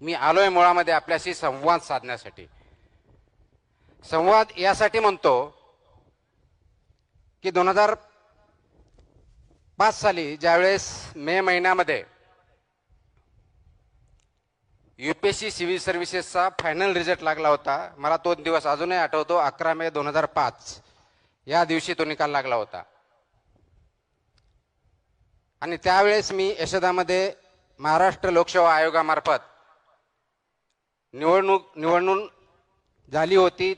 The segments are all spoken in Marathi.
मी आलोय मुळामध्ये आपल्याशी संवाद साधण्यासाठी. संवाद यासाठी म्हणतो की 2005 साली ज्यावेळेस मे महिन्यामध्ये यूपीएससी सिव्हिल सर्व्हिसेसचा फायनल रिझल्ट लागला होता. मला तो दिवस अजूनही आठवतो. 11 मे 2005 या दिवशी तो निकाल लागला होता. आणि त्यावेळेस मी यशोदामध्ये महाराष्ट्र लोकसेवा आयोगामार्फत निवडणूक झाली होती.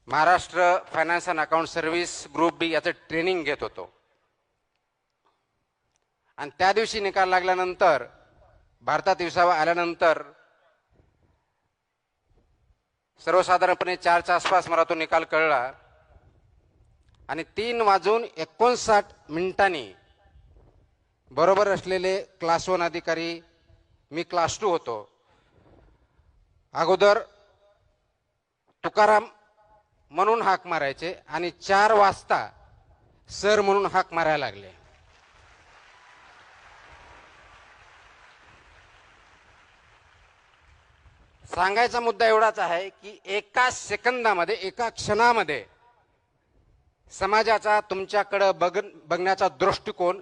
Maharashtra finance and account service group B याचं ट्रेनिंग घेत होतो. आणि त्या दिवशी निकाल लागल्यानंतर भारतात विसावा आल्यानंतर सर्वसाधारणपणे 4च्या आसपास मला तो निकाल कळला. आणि 3:59 बरोबर असलेले क्लास 1 अधिकारी, मी क्लास 2 होतो. अगोदर तुकाराम म्हणून हाक मारायचे आणि 4 वाजता सर म्हणून हाक मारायला लागले. सांगायचा मुद्दा एवढाच आहे की एका सेकंदामध्ये, एका क्षणामध्ये समाजाचा तुमच्याकडे बघण्याचा दृष्टिकोन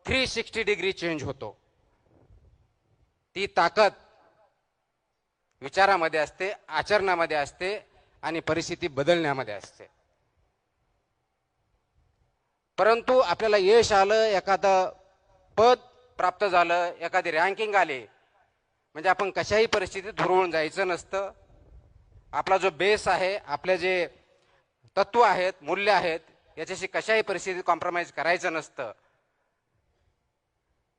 360 डिग्री चेंज होतो. ती ताकद विचारामध्ये असते, आचरणामध्ये असते आणि परिस्थिती बदलण्यामध्ये असते. परंतु आपल्याला यश आलं, एखादं पद प्राप्त झालं, एखादी रँकिंग आली म्हणजे आपण कशाही परिस्थितीत धुरळून जायचं नसतं. आपला जो बेस आहे, आपले जे तत्व आहेत, मूल्य आहेत, याच्याशी कशाही परिस्थितीत कॉम्प्रोमाइज करायचं नसतं.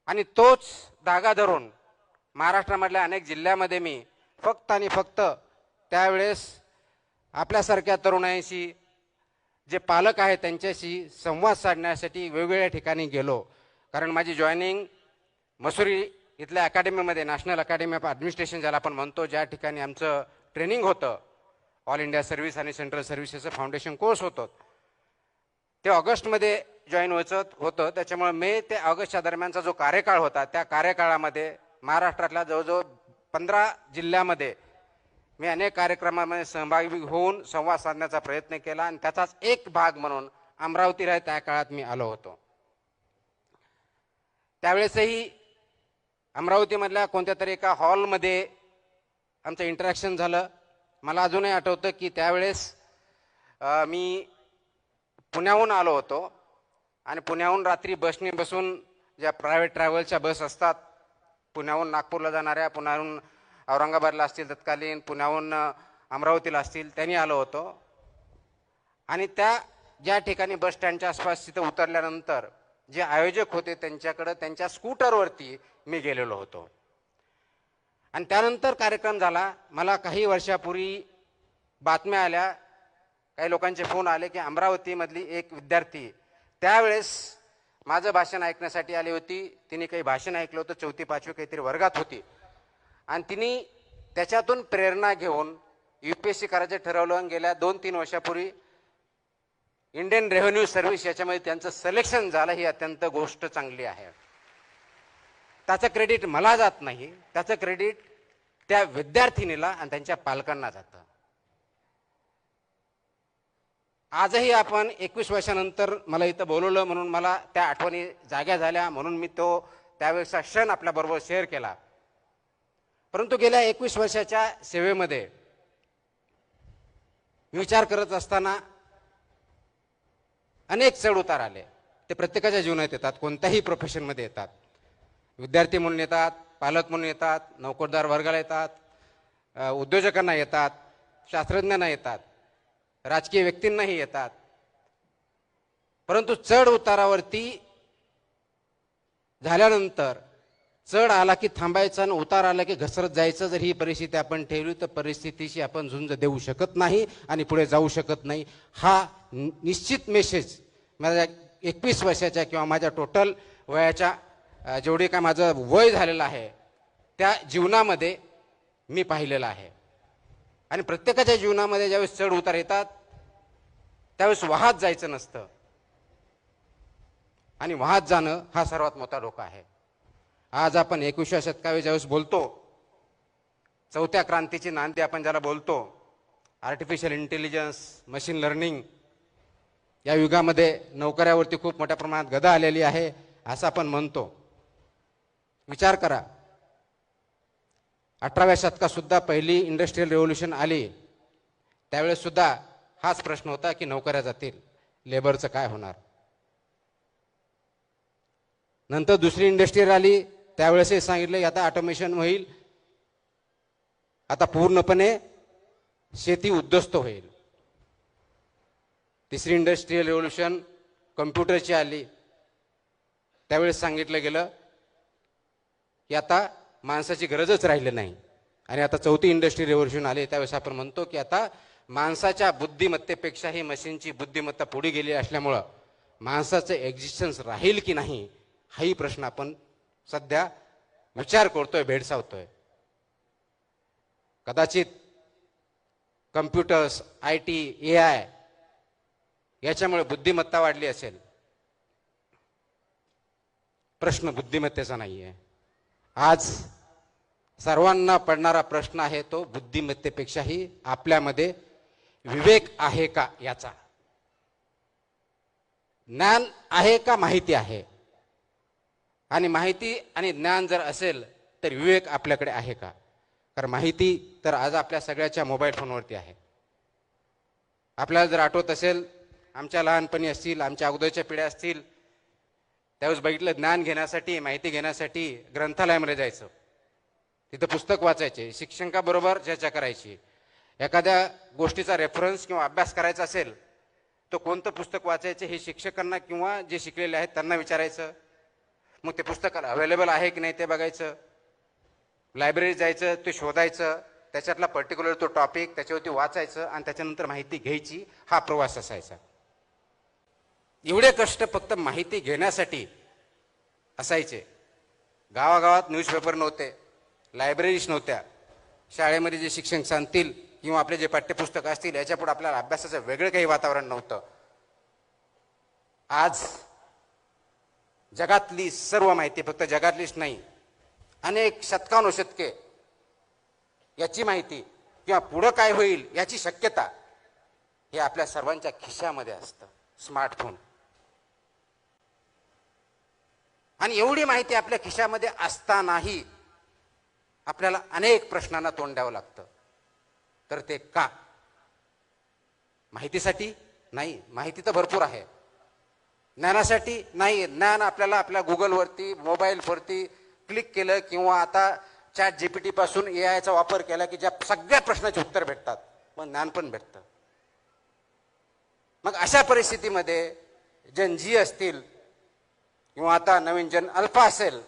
आणि तोच धागा धरून महाराष्ट्रामधल्या अनेक जिल्ह्यामध्ये मी फक्त आणि फक्त त्यावेळेस आपल्यासारख्या तरुणांशी, जे पालक आहेत त्यांच्याशी संवाद साधण्यासाठी वेगवेगळ्या ठिकाणी गेलो. कारण माझी जॉईनिंग मसुरी इथल्या अकॅडमीमध्ये, नॅशनल अकॅडमी ऑफ ॲडमिनिस्ट्रेशन ज्याला आपण म्हणतो, ज्या ठिकाणी आमचं ट्रेनिंग होतं, ऑल इंडिया सर्व्हिस आणि सेंट्रल सर्व्हिसेसचं फाउंडेशन कोर्स होतं, ते ऑगस्टमध्ये जॉईन व्हायचं होतं. त्याच्यामुळे मे ते ऑगस्टच्या दरम्यानचा जो कार्यकाळ होता, त्या कार्यकाळामध्ये महाराष्ट्रातल्या जवळजवळ 15 जिल्ह्यामध्ये मी अनेक कार्यक्रमामध्ये सहभागी होऊन संवाद साधण्याचा प्रयत्न केला. आणि त्याचाच एक भाग म्हणून अमरावतीला त्या काळात मी आलो होतो. त्यावेळेसही अमरावतीमधल्या कोणत्या तरी एका हॉलमध्ये आमचं इंटरॅक्शन झालं. मला अजूनही आठवतं की त्यावेळेस मी पुण्याहून आलो होतो आणि पुण्याहून रात्री बसने बसून, ज्या प्रायव्हेट ट्रॅव्हलच्या बस असतात पुण्याहून नागपूरला जाणाऱ्या, पुण्याहून औरंगाबादला असतील तत्कालीन, पुण्याहून अमरावतीला असतील, त्यांनी आलो होतो. आणि त्या ज्या ठिकाणी बस स्टँडच्या आसपास तिथं उतरल्यानंतर जे आयोजक होते त्यांच्याकडे त्यांच्या स्कूटरवरती मी गेलेलो होतो. आणि त्यानंतर कार्यक्रम झाला. मला काही वर्षापूर्वी बातम्या आल्या, काही लोकांचे फोन आले की अमरावतीमधली एक विद्यार्थी त्यावेळेस माझं भाषण ऐकण्यासाठी आली होती. तिने काही भाषण ऐकलं होतं, 4थी 5वी काहीतरी वर्गात होती. आणि तिने त्याच्यातून प्रेरणा घेऊन यूपीएससी करायचं ठरवलं. आणि गेल्या 2-3 वर्षापूर्वी इंडियन रेव्हेन्यू सर्व्हिस याच्यामध्ये त्यांचं सिलेक्शन झालं. ही अत्यंत गोष्ट चांगली आहे. त्याचं क्रेडिट मला जात नाही, त्याचं क्रेडिट त्या विद्यार्थिनीला आणि त्यांच्या पालकांना जातं. आजही आपण 21 वर्षानंतर मला इथं बोलवलं म्हणून मला त्या आठवणी जाग्या झाल्या, म्हणून मी तो त्यावेळेचा क्षण आपल्याबरोबर शेअर केला. परंतु गेल्या 21 वर्षाच्या सेवेमध्ये विचार करत असताना अनेक चढ उतार आले. ते प्रत्येकाच्या जीवनात येतात, कोणत्याही प्रोफेशनमध्ये येतात. विद्यार्थी म्हणून येतात, पालक म्हणून येतात, नोकरदार वर्गाला येतात, उद्योजकांना येतात, शास्त्रज्ञांना येतात, राजकीय व्यक्तींनाही येतात. परंतु चढ उतारावरती झाल्यानंतर चढ आला की थांबायचं आणि उतार आला की घसरत जायचं. जर ही परिस्थिती आपण ठेवली तर परिस्थितीशी आपण झुंज देऊ शकत नाही आणि पुढे जाऊ शकत नाही. हा निश्चित मेसेज माझ्या 21 वर्षाच्या किंवा माझ्या टोटल वयाच्या जेवढे काय माझं वय झालेलं आहे त्या जीवनामध्ये मी पाहिलेलं आहे. आणि प्रत्येकाच्या जीवनामध्ये ज्यावेळेस चढ उतार येतात त्यावेळेस वाहत जायचं नसतं आणि वाहत जाणं हा सर्वात मोठा धोका आहे. आज आपण 21व्या शतकावर ज्यावेळेस बोलतो चौथ्या क्रांतीची नांदी आपण ज्याला बोलतो, आर्टिफिशियल इंटेलिजन्स, मशीन लर्निंग, या युगामध्ये नोकऱ्यावरती खूप मोठ्या प्रमाणात गदा आलेली आहे असं आपण म्हणतो. विचार करा, 18व्या शतकात सुद्धा पहिली इंडस्ट्रियल रेव्होल्यूशन आली, त्यावेळेस सुद्धा हाच प्रश्न होता की नोकऱ्या जातील, लेबरचं काय होणार. नंतर दुसरी इंडस्ट्री आली, त्यावेळेसही सांगितलं की आता ऑटोमेशन होईल, आता पूर्णपणे शेती उद्ध्वस्त होईल. तिसरी इंडस्ट्रियल रेव्होल्यूशन कम्प्युटरची आली, त्यावेळेस सांगितलं गेलं की आता माणसाची गरजच राहिली नाही. आणि आता चौथी इंडस्ट्रियल रेव्होल्यूशन आली, त्यावेळेस आपण म्हणतो की आता माणसाच्या बुद्धिमत्तेपेक्षाही मशीनची बुद्धिमत्ता पुढे गेली असल्यामुळं माणसाचं एक्झिस्टन्स राहील की नाही हाही प्रश्न आपण सध्या विचार करतोय, भेडसावतोय. कदाचित कम्प्युटर्स, IT, AI याच्यामुळे बुद्धिमत्ता वाढली असेल. प्रश्न बुद्धिमत्तेचा नाही आहे. आज सर्वांना पडणारा प्रश्न आहे तो बुद्धिमत्तेपेक्षाही आपल्यामध्ये विवेक आहे का याचा. ज्ञान आहे का माहिती आहे, आणि माहिती आणि ज्ञान जर असेल तर विवेक आपल्याकडे आहे का. कारण माहिती तर आज आपल्या सगळ्याच्या मोबाईल फोनवरती आहे. आपल्याला जर आठवत असेल, आमच्या लहानपणी असतील, आमच्या अगोदरच्या पिढ्या असतील, त्यावेळेस बघितलं, ज्ञान घेण्यासाठी, माहिती घेण्यासाठी ग्रंथालयामध्ये जायचं, तिथं पुस्तक वाचायचे, शिक्षकाबरोबर चर्चा करायची. एखाद्या गोष्टीचा रेफरन्स किंवा अभ्यास करायचा असेल तर कोणतं पुस्तक वाचायचे हे शिक्षकांना किंवा जे शिकलेले आहेत त्यांना विचारायचं. मग ते पुस्तक अवेलेबल आहे की नाही ते बघायचं, लायब्ररीत जायचं, ते शोधायचं, त्याच्यातला पर्टिक्युलर तो टॉपिक त्याच्यावरती वाचायचं आणि त्याच्यानंतर माहिती घ्यायची. हा प्रवास असायचा. एवढे कष्ट फक्त माहिती घेण्यासाठी असायचे. गावागावात न्यूजपेपर नव्हते, लायब्ररीज नव्हत्या. शाळेमध्ये जे शिक्षक सांगतील किंवा आपले जे पाठ्यपुस्तक असतील याच्यापुढे आपल्याला अभ्यासाचं वेगळं काही वातावरण नव्हतं. आज जगातली सर्व माहिती, फक्त जगातलीच नाही, अनेक शतकानुशतके याची माहिती किंवा पुढं काय होईल याची शक्यता हे आपल्या सर्वांच्या खिशामध्ये असतं, स्मार्टफोन. आणि एवढी माहिती आपल्या खिशामध्ये असतानाही आपल्याला अनेक प्रश्नांना तोंड द्यावं लागतं. तर ते का? माहितीसाठी नाही, माहिती तर भरपूर आहे. ज्ञानासाठी नाही, ज्ञान आपल्याला आपल्या गुगलवरती, मोबाईलवरती क्लिक केलं किंवा आता ChatGPT पासून AIचा वापर केला की ज्या सगळ्या प्रश्नाचे उत्तर भेटतात, मग ज्ञान पण भेटतं. मग अशा परिस्थितीमध्ये जन जी असतील किंवा आता नवीन जन अल्फा असेल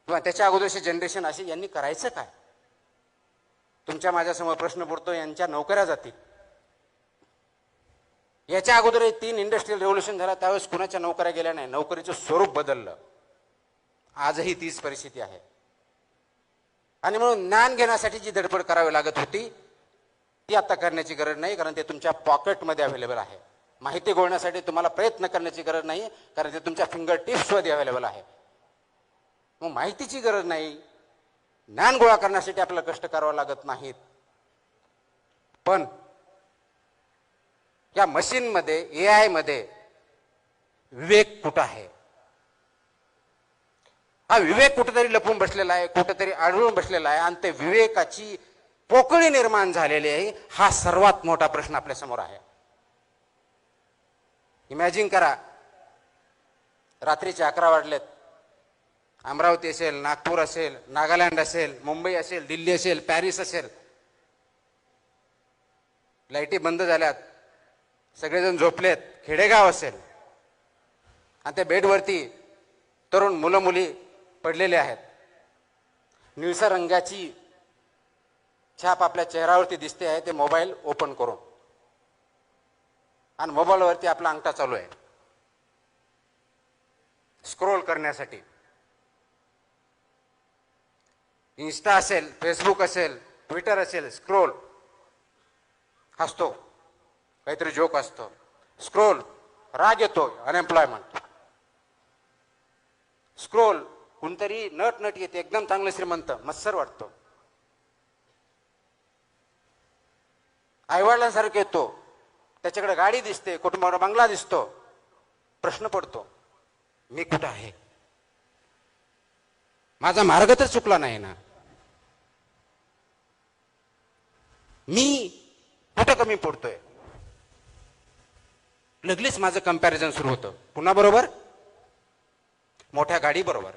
किंवा त्याच्या अगोदरचे जनरेशन असेल, यांनी करायचं काय? तुमच्या माझ्यासमोर प्रश्न पडतो, यांच्या नोकऱ्या जातील. याच्या अगोदर 3 इंडस्ट्रियल रेव्होल्यूशन झाला, त्यावेळेस कुणाच्या नोकऱ्या गेल्या नाही, नोकरीचं स्वरूप बदललं. आजही तीच परिस्थिती आहे. आणि म्हणून ज्ञान घेण्यासाठी जी धडपड करावी लागत होती ती आता करण्याची गरज नाही, कारण ते तुमच्या पॉकेटमध्ये अवेलेबल आहे. माहिती गोळण्यासाठी तुम्हाला प्रयत्न करण्याची गरज नाही, कारण ते तुमच्या फिंगर टिप्समध्ये अवेलेबल आहे. मग माहितीची गरज नाही, ज्ञान गोळा करण्यासाठी आपल्याला कष्ट करावं लागत नाहीत. पण या मशीनमध्ये, AI मध्ये विवेक कुठं आहे? हा विवेक कुठेतरी लपून बसलेला आहे, कुठेतरी आढळून बसलेला आहे, आणि ते विवेकाची पोकळी निर्माण झालेली आहे. हा सर्वात मोठा प्रश्न आपल्या समोर आहे. इमॅजिन करा, रात्रीचे 11 वाजलेत, अमरावती असेल, नागपूर असेल, नागालँड असेल, मुंबई असेल, दिल्ली असेल, पॅरिस असेल, लाईटी बंद झाल्यात, सगळेजण झोपलेत, खेडेगाव असेल, आणि त्या बेडवरती तरुण मुलं मुली पडलेले आहेत. निळसर रंगाची छाप आपल्या चेहऱ्यावरती दिसते आहे, ते मोबाईल ओपन करून, आणि मोबाईलवरती आपला अंगठा चालू आहे स्क्रोल करण्यासाठी. इंस्टा असेल, फेसबुक असेल, ट्विटर असेल, स्क्रोल, हसतो, काहीतरी जोक असतो, स्क्रोल, राग येतो, अनएम्प्लॉयमेंट, स्क्रोल, कोणतरी नट येते, एकदम चांगलं श्रीमंत, मत्सर वाटतो. आईवडिलांसारखं येतो, त्याच्याकडे गाडी दिसते, कुटुंबावर बंगला दिसतो, प्रश्न पडतो मी कुठं आहे? माझा मार्ग तर चुकला नाही ना? मी कुठं कमी पडतोय? लगेच माझं कंपॅरिझन सुरू होतं. पुन्हा बरोबर, मोठ्या गाडी बरोबर,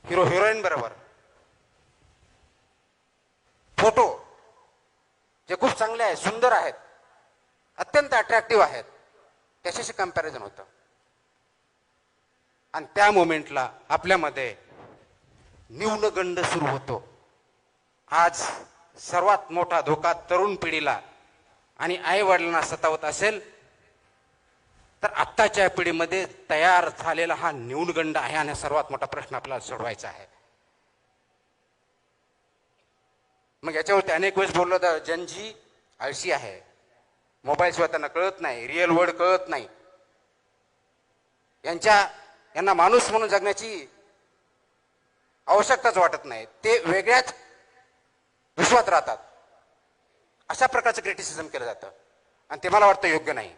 हिरो हिरोईन बरोबर, फोटो जे खूप चांगले आहेत, सुंदर आहेत, अत्यंत अट्रॅक्टिव्ह आहेत, त्याच्याशी कंपॅरिझन होतं. आणि त्या मोमेंटला आपल्यामध्ये न्यूनगंड सुरू होतो. आज सर्वात मोठा धोका तरुण पिढीला आणि आई वडिलांना सतावत असेल तर आत्ताच्या पिढीमध्ये तयार झालेला हा न्यूनगंड आहे. आणि सर्वात मोठा प्रश्न आपल्याला सोडवायचा आहे. मग याच्यावरती अनेक वेळेस बोललो तर जनजी आळशी आहे, मोबाईल शिवाय त्यांना कळत नाही, रिअल वर्ल्ड कळत नाही, यांना माणूस म्हणून जगण्याची आवश्यकताच वाटत नाही, ते वेगळ्याच विश्वात राहतात, अशा प्रकारचं क्रिटिसिझम केलं जातं. आणि ते मला वाटतं योग्य नाही.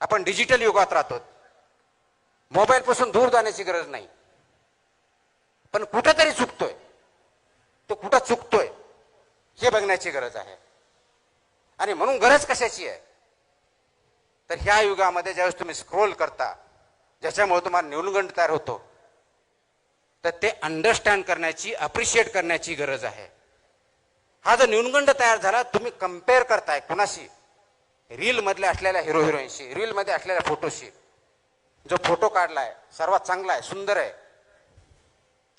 आपण डिजिटल युगात राहतो, मोबाईल पासून दूर जाण्याची गरज नाही, पण कुठेतरी चुकतोय, तो कुठं चुकतोय हे बघण्याची गरज आहे. आणि म्हणून गरज कशाची आहे तर ह्या युगामध्ये ज्यावेळेस तुम्ही स्क्रोल करता, ज्याच्यामुळे तुम्हाला न्यूनगंड तयार होतो, तर ते अंडरस्टँड करण्याची, अप्रिशिएट करण्याची गरज आहे. हा जो न्यूनगंड तयार झाला, तुम्ही कम्पेअर करताय कुणाशी? रील मधल्या असलेल्या हिरो हिरोईनशी, रील मध्ये असलेल्या फोटोशी. जो फोटो काढलाय सर्वात चांगला आहे, सुंदर आहे,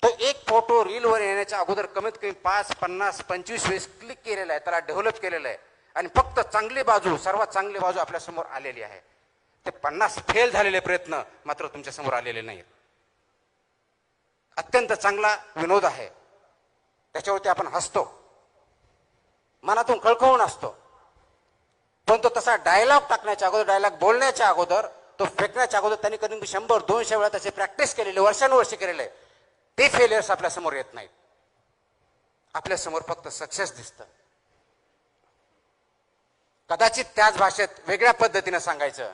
तो एक फोटो रीलवर येण्याच्या अगोदर कमीत कमी 5, 50, 25 वेळेस क्लिक केलेला आहे, त्याला डेव्हलप केलेलं आहे, आणि फक्त चांगली बाजू, सर्वात चांगली बाजू आपल्या समोर आलेली आहे. ते 50 फेल झालेले प्रयत्न मात्र तुमच्या समोर आलेले नाहीत. अत्यंत चांगला विनोद आहे, त्याच्यावरती आपण हसतो, मनातून कळकळून असतो, पण तो तसा डायलॉग टाकण्याच्या अगोदर, डायलॉग बोलण्याच्या अगोदर, तो फेकण्याच्या अगोदर त्यांनी कधी 100-200 वेळा त्याची प्रॅक्टिस केलेली, वर्षानुवर्षे केलेले, ते फेलियर्स आपल्या समोर येत नाहीत. आपल्या समोर फक्त सक्सेस दिसतं. कदाचित त्याच भाषेत वेगळ्या पद्धतीने सांगायचं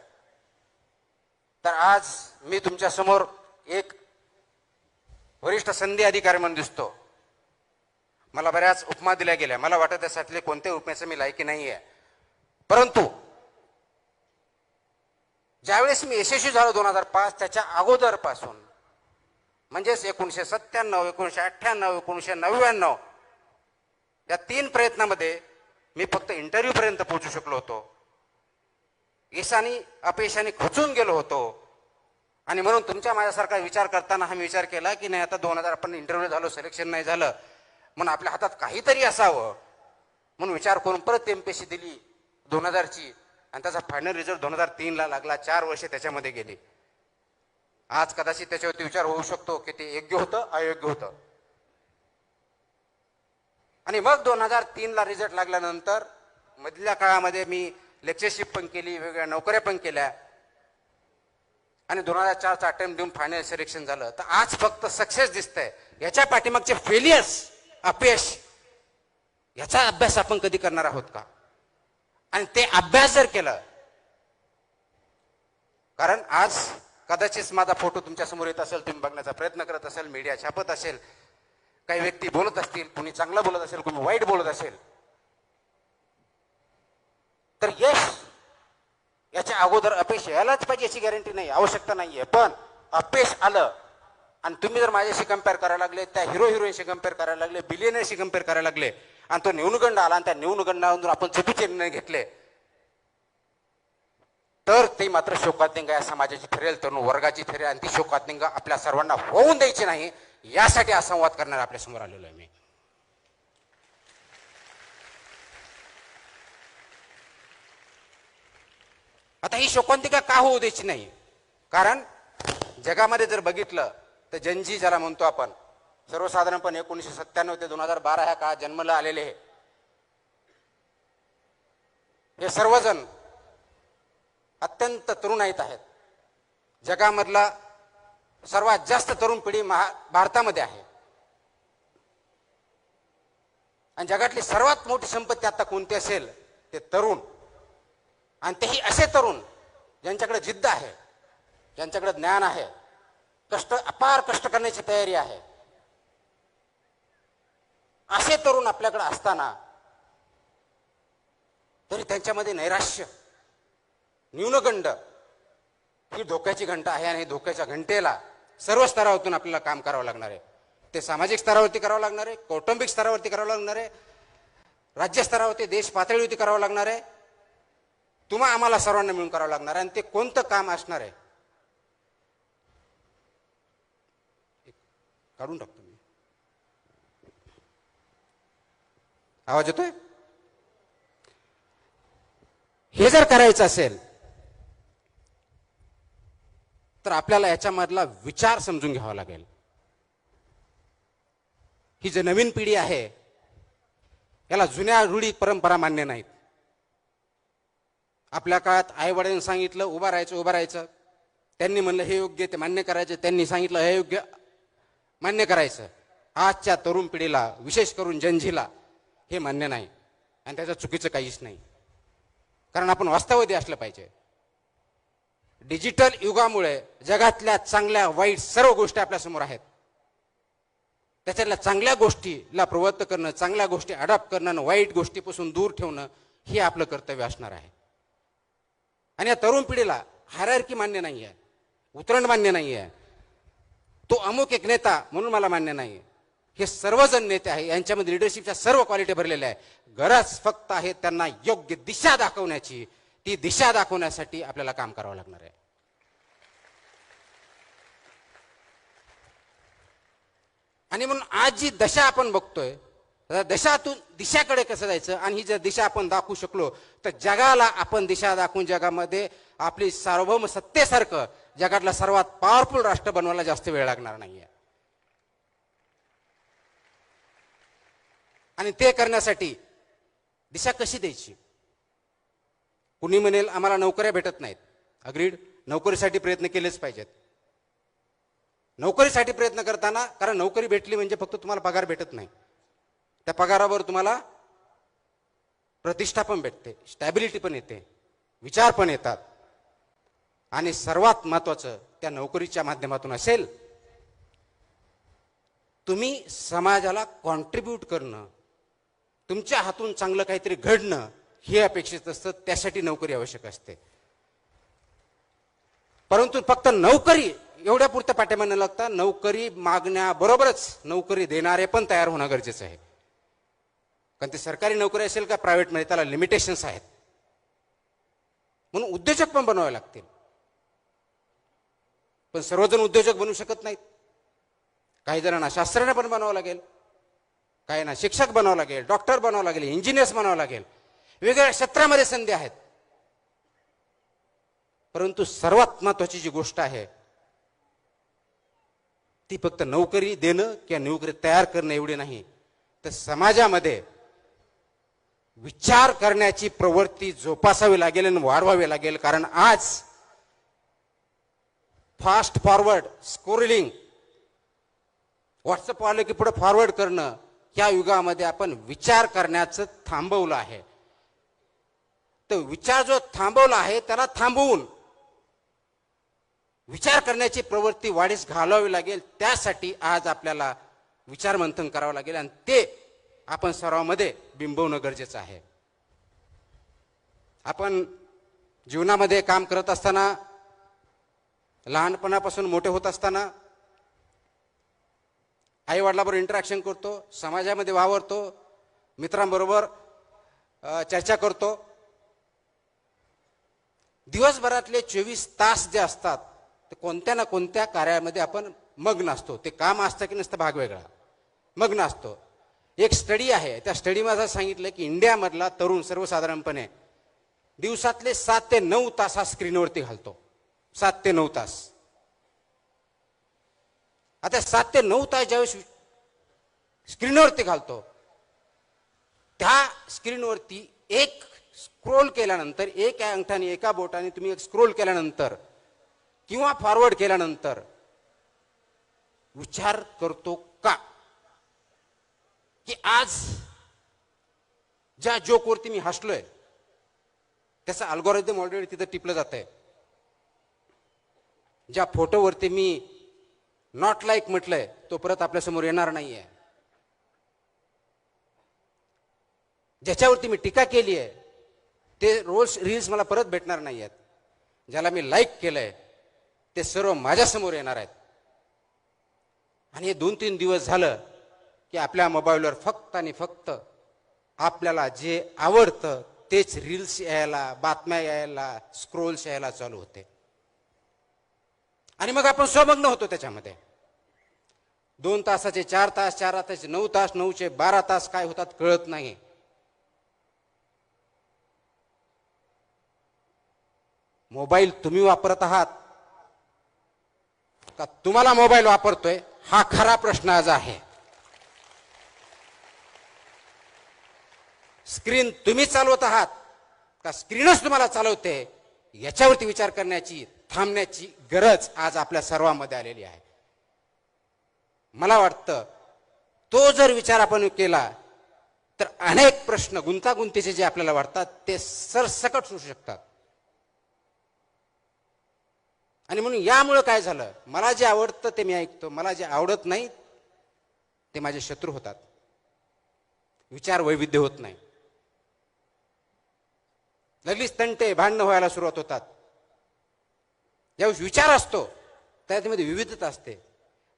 तर आज मी तुमच्या समोर एक वरिष्ठ संधी अधिकारी म्हणून दिसतो. मला बऱ्याच उपमा दिल्या गेल्या, मला वाटत त्याच्यातले कोणत्याही उपमेचं मी लायकी नाहीये, परंतु ज्यावेळेस मी यशस्वी झालो 2005, त्याच्या अगोदर पासून, म्हणजेच 1997, 1998, 1999 या 3 प्रयत्नामध्ये मी फक्त इंटरव्ह्यू पर्यंत पोहोचू शकलो होतो. यशाने अपयशाने खचून गेलो होतो. आणि म्हणून तुमच्या माझ्यासारखा विचार करताना हा मी विचार केला की नाही, आता 2000 आपण इंटरव्ह्यू झालो, सिलेक्शन नाही झालं, म्हणून आपल्या हातात काहीतरी असावं, म्हणून विचार करून परत एमपीएससी दिली 2000ची, आणि त्याचा फायनल रिझल्ट 2003ला लागला. 4 वर्षे त्याच्यामध्ये गेली. आज कदाचित त्याच्यावरती विचार होऊ शकतो की ते योग्य होतं, अयोग्य होतं. आणि मग 2003ला रिझल्ट लागल्यानंतर मधल्या काळामध्ये मी लेक्चरशिप पण केली, वेगवेगळ्या नोकऱ्या पण केल्या, आणि 2004चा अटेम्प्ट देऊन फायनल सिलेक्शन झालं. तर आज फक्त सक्सेस दिसतंय. याच्या पाठीमागचे फेलियर्स, अपयश, याचा अभ्यास आपण कधी करणार आहोत का? आणि ते अभ्यास जर केलं, कारण आज कदाचित माझा फोटो तुमच्या समोर येत असेल, तुम्ही बघण्याचा प्रयत्न करत असेल, मीडिया छापत असेल, काही व्यक्ती बोलत असतील, कुणी चांगलं बोलत असेल, कुणी वाईट बोलत असेल, तर यश याच्या अगोदर अपयश यायलाच पाहिजे याची गॅरंटी नाही, आवश्यकता नाहीये. पण अपयश आलं आणि तुम्ही जर माझ्याशी कम्पेअर करायला लागले, त्या हिरो हिरोईनशी कम्पेअर करायला लागले, बिलियनरशी कम्पेअर करायला लागले, आणि तो न्यूनगंड आला, आणि त्या न्यूनगंडावरून आपण चुकीचे निर्णय घेतले, तर ती मात्र शोकात्मिका या समाजाची ठरेल, तरुण वर्गाची ठरेल. आणि ती शोकात्मिका आपल्या सर्वांना होऊन द्यायची नाही, यासाठी हा संवाद करणार आपल्या समोर आलेलो आहे मी. आता ही शोकांतिका का होऊ द्यायची नाही? कारण जगामध्ये जर बघितलं तर जनजी ज्याला म्हणतो आपण, सर्वसाधारणपणे 1997 ते 2012 ह्या काळात जन्माला आलेले हे सर्वजण अत्यंत तरुणाईत आहेत. जगामधला सर्वात जास्त तरुण पिढी भारतामध्ये आहे. आणि जगातली सर्वात मोठी संपत्ती आता कोणती असेल ते तरुण, आणि तेही असे तरुण ज्यांच्याकडे जिद्द आहे, ज्यांच्याकडे ज्ञान आहे, अपार कष्ट करण्याची तयारी आहे. असे तरुण आपल्याकडे असताना तरी त्यांच्यामध्ये नैराश्य, न्यूनगंड ही धोक्याची घंटा आहे. आणि धोक्याच्या घंटेला सर्व स्तरावरून आपल्याला काम करावं लागणार आहे. ते सामाजिक स्तरावरती करावं लागणार आहे, कौटुंबिक स्तरावरती करावं लागणार आहे, राज्य स्तरावरती, देश पातळीवरती करावं लागणार आहे. तुम्हा आम्हाला सर्वांना मिळून करावं लागणार आहे. आणि ते कोणतं काम असणार आहे काढून टाकतो मी. आवाज येतोय? हे जर करायचं असेल तर आपल्याला याच्यामधला विचार समजून घ्यावा लागेल. ही जी नवीन पिढी आहे याला जुन्या रूढी परंपरा मान्य नाहीत. आपल्या काळात आई वडिलांनी सांगितलं उभं राहायचं, त्यांनी म्हणलं हे योग्य, ते मान्य करायचं, त्यांनी सांगितलं हे योग्य, मान्य करायचं. आजच्या तरुण पिढीला, विशेष करून जनजीला हे मान्य नाही. आणि त्याचं चुकीचं काहीच नाही, कारण आपण वास्तववादी असलं पाहिजे. डिजिटल युगामुळे जगातल्या चांगल्या वाईट सर्व गोष्टी आपल्या समोर आहेत. त्याच्यातल्या चांगल्या गोष्टीला प्रवृत्त करणं, चांगल्या गोष्टी अडॉप्ट करणं, वाईट गोष्टीपासून दूर ठेवणं हे आपलं कर्तव्य असणार आहे. आणि या तरुण पिढीला हायरार्की मान्य नाही आहे, उतरण मान्य नाही आहे, तो अमुक एक नेता म्हणून मला मान्य नाही. हे सर्वजण नेते आहे, यांच्यामध्ये लिडरशिपच्या सर्व क्वालिटी भरलेल्या आहे. गरज फक्त आहे त्यांना योग्य दिशा दाखवण्याची. ती दिशा दाखवण्यासाठी आपल्याला काम करावं लागणार आहे. आणि म्हणून आज जी दशा आपण बघतोय, दशातून दिशाकडे कसं जायचं, आणि ही जर दिशा आपण दाखवू शकलो तर जगाला आपण दिशा दाखवून जगामध्ये आपली सार्वभौम सत्तेसारखं जगातला सर्वात पॉवरफुल राष्ट्र बनवायला जास्त वेळ लागणार नाहीये. आणि ते करण्यासाठी दिशा कशी द्यायची? कुणी म्हणेल आम्हाला नोकऱ्या भेटत नाहीत. अग्रीड, नोकरीसाठी प्रयत्न केलेच पाहिजेत. नोकरीसाठी प्रयत्न करताना, कारण नोकरी भेटली म्हणजे फक्त तुम्हाला पगार भेटत नाही, त्या पगारावर तुम्हाला प्रतिष्ठा पण भेटते, स्टॅबिलिटी पण येते, विचार पण येतात. आणि सर्वात महत्वाचं त्या नोकरीच्या माध्यमातून असेल तुम्ही समाजाला कॉन्ट्रीब्यूट करणं, तुमच्या हातून चांगलं काहीतरी घडणं हे अपेक्षित असतं. त्यासाठी नोकरी आवश्यक असते. परंतु फक्त नोकरी एवढ्या पुरतं पाठिंबा न लागता नोकरी मागण्याबरोबरच नोकरी देणारे पण तयार होणं गरजेचं आहे. कारण ते सरकारी नोकरी असेल का प्रायव्हेटमध्ये, त्याला लिमिटेशन्स आहेत. म्हणून उद्योजक पण बनवावे लागतील. पण सर्वजण उद्योजक बनू शकत नाहीत. काही जणांना शास्त्रज्ञ पण बनावं लागेल, काहींना शिक्षक बनावं लागेल, डॉक्टर बनावं लागेल, इंजिनियर्स बनावं लागेल. वेगवेगळ्या क्षेत्रामध्ये संधी आहेत. परंतु सर्वात महत्वाची जी गोष्ट आहे ती फक्त नोकरी देणं किंवा नोकरी तयार करणं एवढी नाही, तर समाजामध्ये विचार करण्याची प्रवृत्ती जोपासावी लागेल आणि वाढवावी लागेल. कारण आज फास्ट फॉरवर्ड स्क्रोलिंग, व्हॉट्सअप आलं की पुढे फॉरवर्ड करणं, या युगामध्ये आपण विचार करण्याचं थांबवलं आहे. तर विचार जो थांबवला आहे त्याला थांबवून विचार करण्याची प्रवृत्ती वाढीस घालावी लागेल. त्यासाठी आज आपल्याला विचार मंथन करावं लागेल आणि ते आपण सर्वांमध्ये बिंबवणं गरजेचं आहे. आपण जीवनामध्ये काम करत असताना, लहानपणापासून मोठे होत असताना आई वडिलांबरोबर इंटरॅक्शन करतो, समाजामध्ये वावरतो, मित्रांबरोबर चर्चा करतो. दिवसभरातले 24 तास जे असतात ते कोणत्या ना कोणत्या कार्यामध्ये आपण मग्न असतो. ते काम असतं की नसतं भाग वेगळा, मग्न असतो. एक स्टडी आहे, त्या स्टडीमध्ये सांगितलं की इंडियामधला तरुण सर्वसाधारणपणे दिवसातले 7 ते 9 तास हा स्क्रीनवरती घालतो. 7 ते 9 तास. आता 7 ते 9 तास ज्यावेळेस स्क्रीनवरती घालतो, त्या स्क्रीनवरती एक स्क्रोल केल्यानंतर, एक अंगठाने एका बोटाने तुम्ही एक स्क्रोल केल्यानंतर किंवा फॉरवर्ड केल्यानंतर विचार करतो का की आज ज्या जोकवरती मी हसलोय त्याचा अल्गोरिदम ऑलरेडी तिथं टिपलं जात आहे. ज्या फोटोवरती मी नॉट लाईक म्हटलंय तो परत आपल्यासमोर येणार नाहीये. ज्याच्यावरती मी टीका केली आहे ते रोज रील्स मला परत भेटणार नाही आहेत. ज्याला मी लाईक केलंय ते सर्व माझ्यासमोर येणार आहेत. आणि हे 2-3 दिवस झालं की आपल्या मोबाईलवर फक्त आणि फक्त आपल्याला जे आवडतं तेच रील्स यायला, बातम्या यायला, स्क्रोल्स यायला चालू होते. आणि मग आपण स्वमग्न होतो त्याच्यामध्ये. 2 तासाचे 4 तास, 4 तासाचे 9 तास, 9चे 12 तास काय होतात कळत नाही. मोबाईल तुम्ही वापरत आहात का तुम्हाला मोबाईल वापरतोय हा खरा प्रश्न आज आहे. स्क्रीन तुम्ही चालवत आहात का स्क्रीनच तुम्हाला चालवते याच्यावरती विचार करण्याची, थांबण्याची गरज आज आपल्या सर्वांमध्ये आलेली आहे. मला वाटतं तो जर विचार आपण केला तर अनेक प्रश्न गुंतागुंतीचे जे आपल्याला वाटतात ते सरसकट सुटू शकतात. आणि म्हणून यामुळे काय झालं, मला जे आवडतं ते मी ऐकतो, मला जे आवडत नाही ते माझे शत्रू होतात. विचार वैविध्य होत नाही. लगेच तंटे भांडणं व्हायला सुरुवात होतात. ज्यावेळेस विचार असतो त्यामध्ये विविधता असते.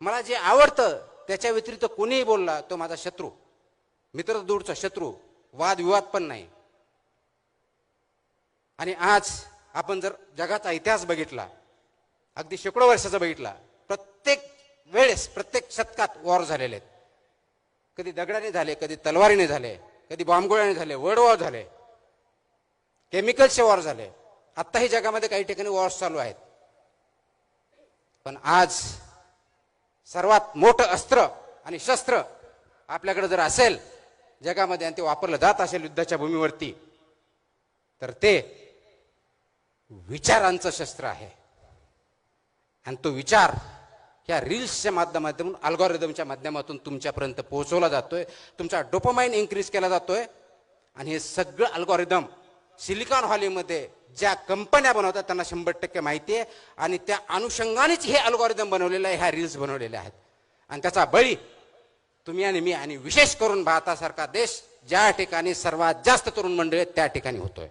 मला जे आवडतं त्याच्या व्यतिरिक्त कोणीही बोलला तो माझा शत्रू, मित्र दूरचा शत्रू, वादविवाद पण नाही. आणि आज आपण जर जगाचा इतिहास बघितला, अगदी शेकडो वर्षाचा बघितला, प्रत्येक वेळेस प्रत्येक शतकात वॉर झालेले आहेत. कधी दगडाने झाले, कधी तलवारीने झाले, कधी बॉम्बगोळ्याने झाले, वर्ल्ड वॉर झाले, केमिकल्सचे वॉर झाले. आत्ताही जगामध्ये काही ठिकाणी वॉर्स चालू आहेत. पण आज सर्वात मोठं अस्त्र आणि शस्त्र आपल्याकडे जर असेल जगामध्ये आणि ते वापरलं जात असेल युद्धाच्या भूमीवरती तर ते विचारांचं शस्त्र आहे. आणि तो विचार ह्या रील्सच्या माध्यमातून, अल्गोरिदमच्या माध्यमातून तुमच्यापर्यंत पोहोचवला जातोय. तुमचा डोपामाइन इन्क्रीज केला जातोय. आणि हे सगळं अल्गोरिदम सिलिकॉन व्हॅलीमध्ये ज्या कंपन्या बनवतात त्यांना 100% माहिती आहे. आणि त्या अनुषंगानेच हे अल्गोरिदम बनवलेलं आहे, ह्या रील्स बनवलेल्या आहेत. आणि त्याचा बळी तुम्ही आणि मी, आणि विशेष करून भारतासारखा देश ज्या ठिकाणी सर्वात जास्त तरुण मंडळी आहेत त्या ठिकाणी होतोय.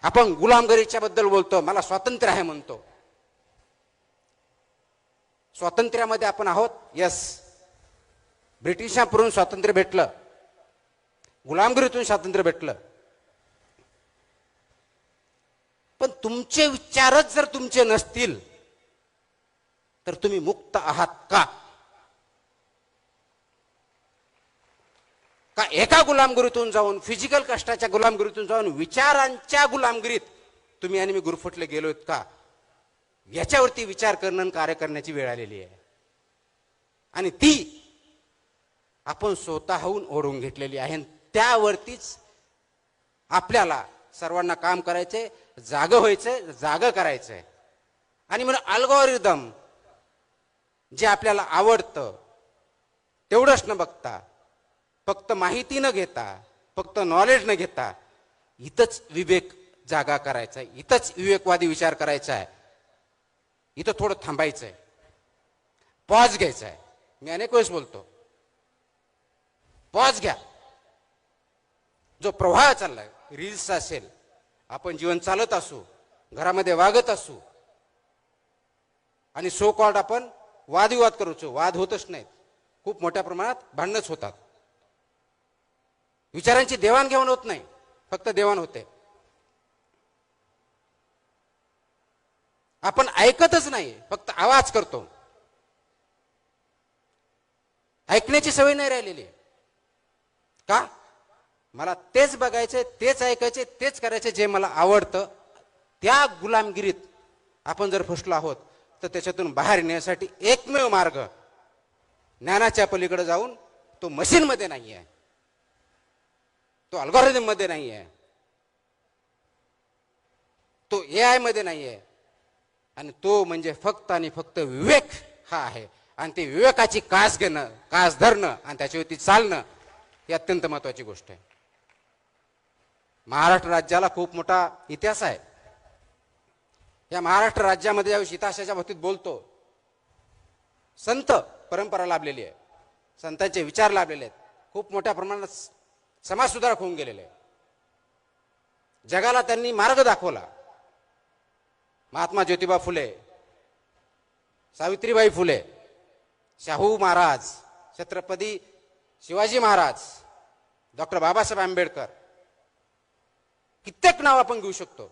आपण गुलामगिरीच्या बद्दल बोलतो, मला स्वातंत्र्य आहे म्हणतो. स्वातंत्र्यामध्ये आपण आहोत, यस. ब्रिटिशांकडून स्वातंत्र्य भेटलं, गुलामगिरीतून स्वातंत्र्य भेटलं. पण तुमचे विचारच जर तुमचे नसतील तर तुम्ही मुक्त आहात का? का एका गुलामगिरीतून जाऊन, फिजिकल कष्टाच्या गुलामगिरीतून जाऊन विचारांच्या गुलामगिरीत तुम्ही आणि मी गुरफटले गेलोत का? याच्यावरती विचार करणं आणि कार्य करण्याची वेळ आलेली आहे. आणि ती आपण स्वतःहून ओढून घेतलेली आहे. त्यावरतीच आपल्याला सर्वांना काम करायचंय, जागं व्हायचंय, जागं करायचंय. आणि म्हणून अल्गोरिदम जे आपल्याला आवडतं तेवढंच न बघता, फक्त माहिती न घेता, फक्त नॉलेज न घेता, इथंच विवेक जागा करायचा आहे, इथंच विवेकवादी विचार करायचा आहे, इथं थोडं थांबायचंय, पॉज घ्यायचा आहे. मी अनेक वेळेस बोलतो, पॉज घ्या. जो प्रवाह चाललाय, रील्स असेल, आपण जीवन चालत असू, घरामध्ये वागत असू, आणि सो कॉल्ड आपण वादविवाद करूचो, वाद होतच नाहीत, खूप मोठ्या प्रमाणात भांडणच होतात. विचारांची देवाणघेवाण होत नाही, फक्त देवाण होते. आपण ऐकतच नाही, फक्त आवाज करतो. ऐकण्याची सवय नाही राहिलेली. का? मला तेच बघायचे, तेच ऐकायचे, तेच करायचे जे मला आवडतं. त्या गुलामगिरीत आपण जर फसलो आहोत तर त्याच्यातून बाहेर येण्यासाठी एकमेव मार्ग ज्ञानाच्या पलीकडे जाऊन, तो मशीनमध्ये नाही आहे, तो अल्गोरिदम मध्ये नाही आहे, तो AI मध्ये नाही आहे. आणि तो म्हणजे फक्त आणि फक्त विवेक हा आहे. आणि ते विवेकाची कास घेणं, कास धरणं आणि त्याच्यावरती चालणं ही अत्यंत महत्वाची गोष्ट आहे. महाराष्ट्र राज्याला खूप मोठा इतिहास आहे. या महाराष्ट्र राज्यामध्ये ज्यावेळी इतिहासाच्या बाबतीत बोलतो, संत परंपरा लाभलेली आहे, संतांचे विचार लाभलेले आहेत, खूप मोठ्या प्रमाणात समाज सुधारक होऊन गेलेले आहे. जगाला त्यांनी मार्ग दाखवला. महात्मा ज्योतिबा फुले, सावित्रीबाई फुले, शाहू महाराज, छत्रपती शिवाजी महाराज, डॉक्टर बाबासाहेब आंबेडकर, कित्येक नाव आपण घेऊ शकतो.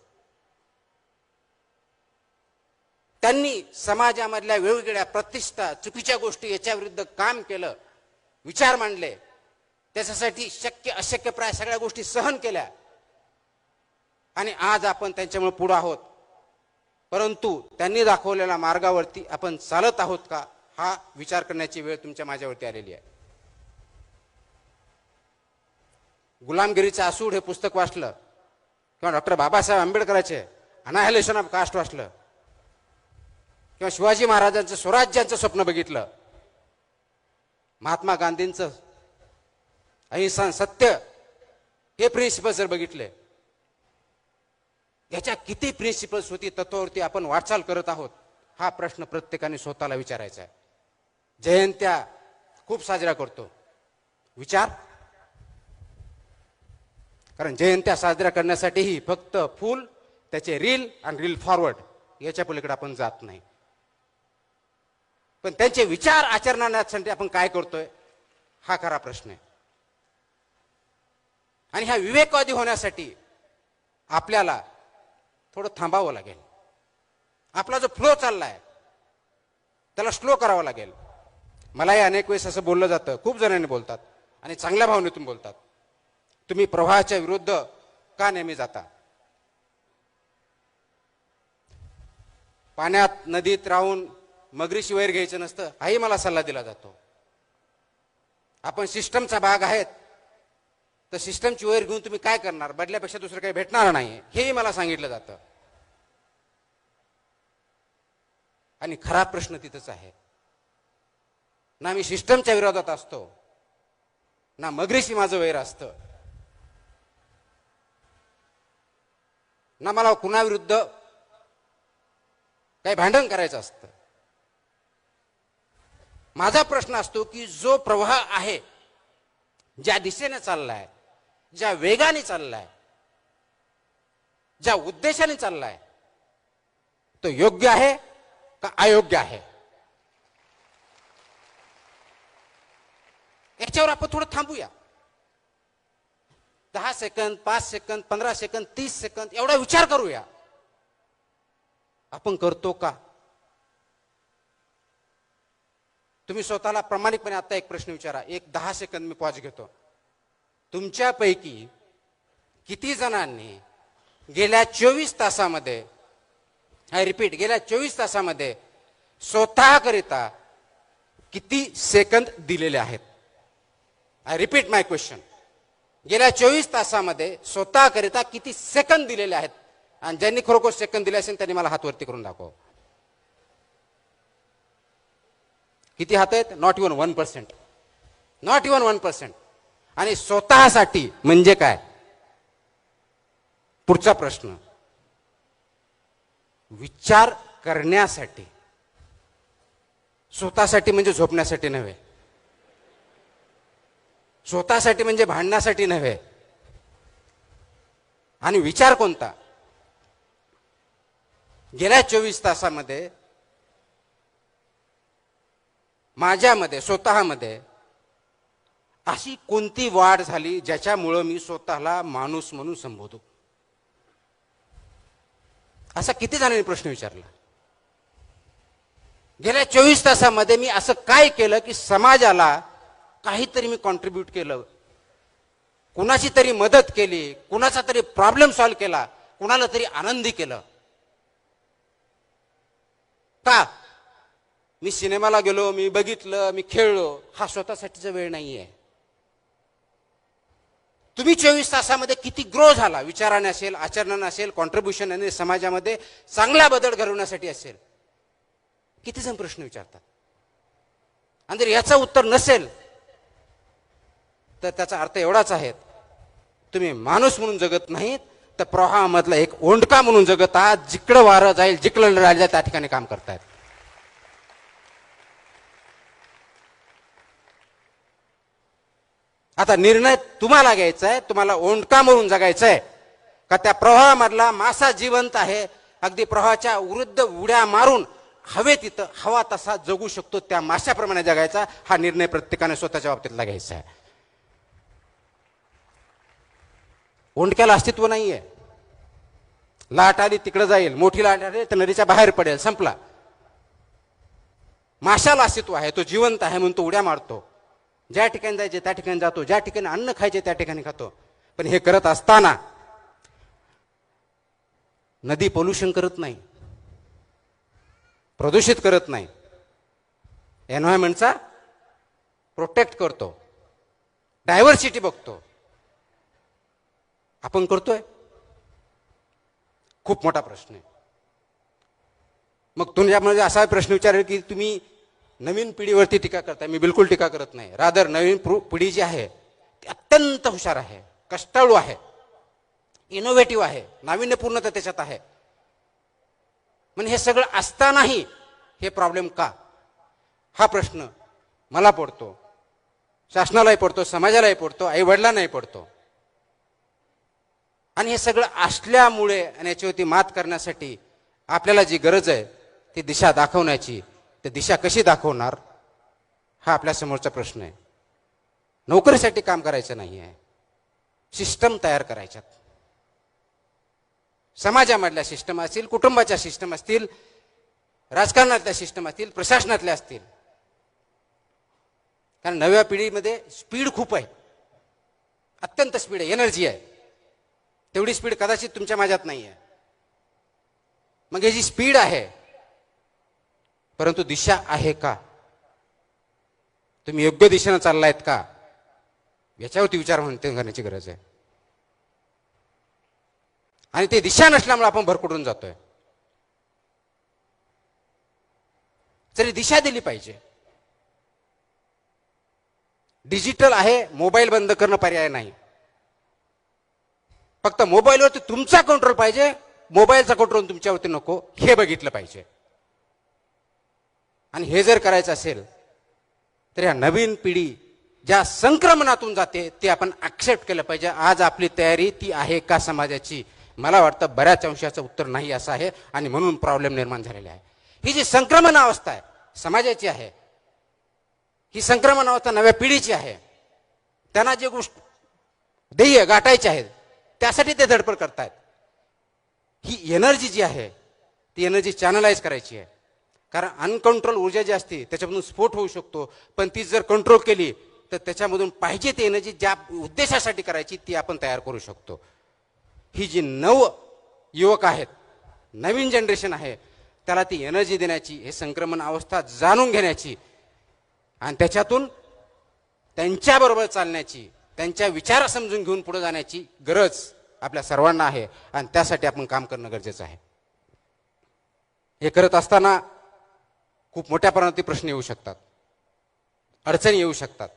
त्यांनी समाजामधल्या वेगवेगळ्या प्रतिष्ठा, चुकीच्या गोष्टी याच्या विरुद्ध काम केलं, विचार मांडले, त्याच्यासाठी शक्य अशक्य प्राय सगळ्या गोष्टी सहन केल्या आणि आज आपण त्यांच्यामुळे पुढे आहोत. परंतु त्यांनी दाखवलेल्या मार्गावरती आपण चालत आहोत का, हा विचार करण्याची वेळ तुमच्या माझ्यावरती आलेली आहे. गुलामगिरीचं आसूड हे पुस्तक वाचलं किंवा डॉक्टर बाबासाहेब आंबेडकरांचे अनाहिलेशन ऑफ कास्ट वाचलं किंवा शिवाजी महाराजांचं स्वराज्याचं स्वप्न बघितलं, महात्मा गांधींचं अहिंसा सत्य हे प्रिन्सिपल्स जर बघितले, याच्या किती प्रिन्सिपल्स होती, तत्वावरती आपण वाटचाल करत आहोत, हा प्रश्न प्रत्येकाने स्वतःला विचारायचा आहे. जयंत्या खूप साजरा करतो, विचार, कारण जयंत्या साजरा करण्यासाठीही फक्त फूल, त्याचे रील आणि रील फॉरवर्ड याच्या पलीकडे आपण जात नाही. पण त्यांचे विचार आचरणासाठी आपण काय करतोय, हा खरा प्रश्न आहे. आणि ह्या विवेकवादी होण्यासाठी आपल्याला थोडं थांबावं लागेल. आपला जो फ्लो चाललाय त्याला स्लो करावं लागेल. मलाही अनेक वेळेस असं बोललं जातं, खूप जणांनी बोलतात आणि चांगल्या भावनेतून बोलतात, तुम्ही प्रवाहाच्या विरुद्ध का नेहमी जाता. पाण्यात नदीत राहून मगरीशी वैर घ्यायचं नसतं, हाही मला सल्ला दिला जातो. आपण सिस्टमचा भाग आहेत, तर सिस्टमची वैर घेऊन तुम्ही काय करणार, बदल्यापेक्षा दुसरं काही भेटणार नाही, हेही मला सांगितलं जातं. आणि खरा प्रश्न तिथंच आहे. ना मी सिस्टमच्या विरोधात असतो, ना मगरीशी माझं वैर असतं, ना मला कुणाविरुद्ध काही भांडण करायचं असतं. माझा प्रश्न असतो की जो प्रवाह आहे, ज्या दिशेने चाललाय, ज्या वेगाने चाललाय, ज्या उद्देशाने चाललाय, तो योग्य आहे का अयोग्य आहे, याच्यावर आपण थोडं थांबूया. 10 सेकंद, 5 सेकंद, 15 सेकंद, 30 सेकंद एवढा विचार करूया. आपण करतो का? तुम्ही स्वतःला प्रामाणिकपणे आता एक प्रश्न विचारा. एक 10 सेकंद मी पॉज घेतो. तुमच्यापैकी किती जणांनी गेल्या 24 तासामध्ये, आय रिपीट, गेल्या 24 तासामध्ये स्वतःकरिता किती सेकंद दिलेले आहेत? I repeat my question. गेल्या 24 तासामध्ये स्वतःकरिता किती सेकंद दिलेले आहेत? आणि ज्यांनी खरोखर सेकंद दिले असेल त्यांनी मला हात वरती करून दाखव. किती हात आहेत? Not even 1%. Not even 1%. आणि स्वतःसाठी म्हणजे काय? पुढचा प्रश्न, विचार करण्यासाठी. स्वतःसाठी म्हणजे झोपण्यासाठी नव्हे, स्वतःसाठी म्हणजे भांडण्यासाठी नव्हे. आणि विचार कोणता? गेल्या 24 तासामध्ये माझ्यामध्ये, स्वतःमध्ये अशी कोणती वाढ झाली ज्याच्यामुळं मी स्वतःला माणूस म्हणून संबोधू? असा किती जणांनी प्रश्न विचारला? गेल्या 24 तासामध्ये मी असं काय केलं की समाजाला काहीतरी मी कॉन्ट्रीब्यूट केलं, कुणाची तरी मदत केली, कुणाचा तरी प्रॉब्लेम सॉल्व्ह केला, कुणाला तरी आनंदी केलं? का? मी सिनेमाला गेलो, मी बघितलं, मी खेळलो, हा स्वतःसाठीचा वेळ नाहीये. तुम्ही 24 तासामध्ये किती ग्रो झाला, विचाराने असेल, आचरणाने असेल, कॉन्ट्रीब्युशन आणि समाजामध्ये चांगला बदल घडवण्यासाठी असेल. किती जण प्रश्न विचारतात. आणि जर याचं उत्तर नसेल तर त्याचा अर्थ एवढाच आहे, तुम्ही माणूस म्हणून जगत नाहीत तर प्रवाहामधला एक ओंडका म्हणून जगत आहात. जिकडं वारं जाईल, जिकडं राहिलं त्या ठिकाणी काम करतायत. आता निर्णय तुम्हाला घ्यायचा आहे, तुम्हाला ओंडका म्हणून जगायचं आहे का त्या प्रवाहामधला मासा जिवंत आहे, अगदी प्रवाहाच्या विरुद्ध उड्या मारून हवेत तिथं हवा तसा जगू शकतो त्या माशाप्रमाणे जगायचा. हा निर्णय प्रत्येकाने स्वतःच्या बाबतीतला घ्यायचा आहे. ओंडक्याला अस्तित्व नाहीये. लाट आली तिकडे जाईल, मोठी लाट आली तर नदीच्या बाहेर पडेल, संपला. माशाला अस्तित्व आहे, तो जिवंत आहे म्हणून तो उड्या मारतो. ज्या ठिकाणी जायचे त्या ठिकाणी जातो, ज्या ठिकाणी अन्न खायचे त्या ठिकाणी खातो. पण हे करत असताना नदी पोल्युशन करत नाही, प्रदूषित करत नाही, एन्व्हायरमेंटचा प्रोटेक्ट करतो, डायव्हर्सिटी बघतो. आपण करतोय? खूप मोठा प्रश्न आहे. मग तुमच्यामध्ये असा प्रश्न विचारेल की तुम्ही नवीन पिढीवरती टीका करताय. मी बिलकुल टीका करत नाही. रादर नवीन पिढी जी आहे ती अत्यंत हुशार आहे, कष्टाळू आहे, इनोव्हेटिव्ह आहे, नाविन्यपूर्णता त्याच्यात आहे. म्हणजे हे सगळं असतानाही हे प्रॉब्लेम का, हा प्रश्न मला पडतो, शासनालाही पडतो, समाजालाही पडतो, आई वडिलांनाही पडतो. आणि हे सगळं असल्यामुळे आणि याच्यावरती मात करण्यासाठी आपल्याला जी गरज आहे ती दिशा दाखवण्याची, ती दिशा कशी दाखवणार हा आपल्या समोरचा प्रश्न आहे. नोकरीसाठी काम करायचं नाही आहे, सिस्टम तयार करायच्यात. समाजामधल्या सिस्टम असतील, कुटुंबाच्या सिस्टम असतील, राजकारणातल्या सिस्टम असतील, प्रशासनातल्या असतील. कारण नव्या पिढीमध्ये स्पीड खूप आहे, अत्यंत स्पीड आहे, एनर्जी आहे. तेवढी स्पीड कदाचित तुमच्या माझ्यात नाही आहे. मग ही जी स्पीड आहे, परंतु दिशा आहे का, तुम्ही योग्य दिशेनं चाललायत का, याच्यावरती विचार करण्याची गरज आहे. आणि ते दिशा नसल्यामुळे आपण भरकटून जातोय. तरी दिशा दिली पाहिजे. डिजिटल आहे, मोबाईल बंद करणं पर्याय नाही. फक्त मोबाईलवरती तुमचा कंट्रोल पाहिजे, मोबाईलचा कंट्रोल तुमच्यावरती नको, हे बघितलं पाहिजे. आणि हे जर करायचं असेल तर या नवीन पिढी ज्या संक्रमणातून जाते ते आपण ऍक्सेप्ट केलं पाहिजे. आज आपली तयारी ती आहे का समाजाची? मला वाटतं बऱ्याच अंशाचं उत्तर नाही असं आहे. आणि म्हणून प्रॉब्लेम निर्माण झालेला आहे. ही जी संक्रमण अवस्था आहे समाजाची आहे, ही संक्रमण अवस्था नव्या पिढीची आहे. त्यांना जे गोष्ट ध्येय गाठायचे आहेत त्यासाठी ते धडपड करतायत. ही एनर्जी जी आहे ती एनर्जी चॅनलाइज करायची आहे. कारण अनकंट्रोल ऊर्जा जी असते त्याच्यामधून स्फोट होऊ शकतो, पण ती जर कंट्रोल केली तर त्याच्यामधून पाहिजे ती एनर्जी ज्या उद्देशासाठी करायची ती आपण तयार करू शकतो. ही जी नव युवक आहेत, नवीन जनरेशन आहे, त्याला ती एनर्जी देण्याची, हे संक्रमण अवस्था जाणून घेण्याची आणि त्याच्यातून त्यांच्याबरोबर चालण्याची, त्यांच्या विचार समजून घेऊन पुढे जाण्याची गरज आपल्या सर्वांना आहे. आणि त्यासाठी आपण काम करणं गरजेचं आहे. हे करत असताना खूप मोठ्या प्रमाणात प्रश्न येऊ शकतात, अडचणी येऊ शकतात.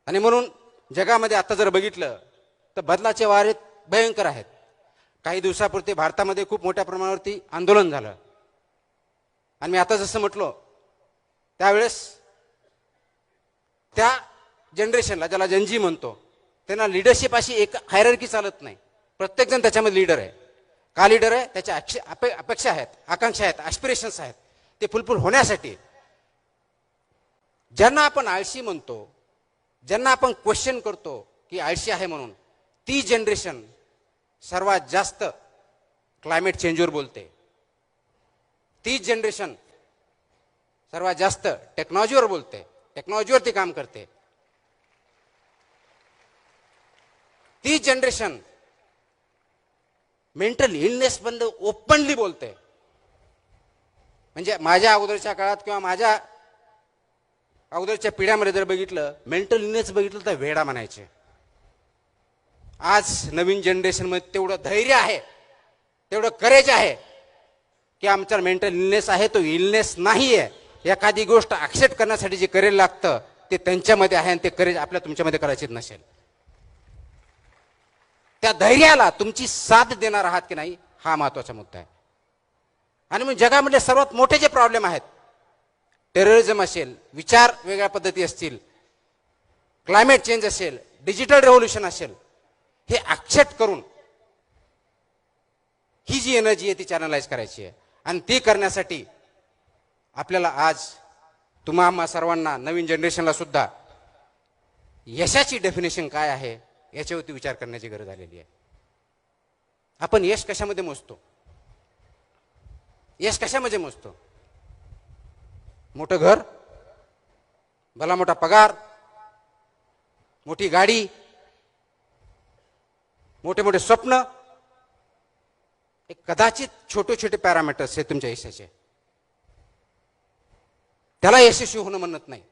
आणि म्हणून जगामध्ये आता जर बघितलं तर बदलाचे वारे भयंकर आहेत. काही दिवसापूर्वी भारतामध्ये खूप मोठ्या प्रमाणावरती आंदोलन झालं. आणि मी आता जसं म्हटलो त्यावेळेस त्या जनरेशनला, ज्याला जनजी म्हणतो, त्यांना लिडरशिप अशी एक हायरार्की चालत नाही. प्रत्येक जण त्याच्यामध्ये लीडर आहे. का लीडर आहे? त्याच्या अपेक्षा आहेत, आकांक्षा आहेत, ॲस्पिरेशन्स आहेत. ते फुलफिल होण्यासाठी ज्यांना आपण आळशी म्हणतो, ज्यांना आपण क्वेश्चन करतो की आळशी आहे म्हणून, ती जनरेशन सर्वात जास्त क्लायमेट चेंजवर बोलते. ती जनरेशन सर्वात जास्त टेक्नॉलॉजीवर बोलते, टेक्नॉलॉजीवरती काम करते. ती जनरेशन मेंटल इलनेस बंद ओपनली बोलते. म्हणजे माझ्या अगोदरच्या काळात किंवा माझ्या अगोदरच्या पिढ्यामध्ये जर बघितलं, मेंटल इलनेस बघितलं तर वेडा म्हणायचे. आज नवीन जनरेशनमध्ये तेवढं धैर्य आहे, तेवढं करेज आहे की आमचा मेंटल इलनेस आहे तो इलनेस नाही आहे, एखादी गोष्ट ऍक्सेप्ट करण्यासाठी जे करेल लागतं ते त्यांच्यामध्ये आहे आणि ते करेज आपल्या तुमच्यामध्ये करायचीच नसेल. त्या धैर्याला तुमची साथ देणार आहात की नाही हा महत्वाचा मुद्दा आहे. आणि मग जगामध्ये सर्वात मोठे जे प्रॉब्लेम आहेत, टेररिझम असेल, विचार वेगळ्या पद्धती असतील, क्लायमेट चेंज असेल, डिजिटल रेव्होल्युशन असेल, हे ऍक्सेप्ट करून ही जी एनर्जी आहे ती चॅनलाइज करायची आहे. आणि ती करण्यासाठी आपल्याला आज तुम्हा सर्वांना, नवीन जनरेशनला सुद्धा यशाची डेफिनेशन काय आहे याच्यावरती विचार करण्याची गरज आलेली आहे. आपण यश कशामध्ये मोजतो? यश कशामध्ये मोजतो? मोठं घर, भला मोठा पगार, मोठी गाडी, मोठे मोठे स्वप्न, कदाचित छोटे छोटे पॅरामीटर्स आहेत तुमच्या यशाचे. त्याला यशस्वी होणं म्हणत नाही.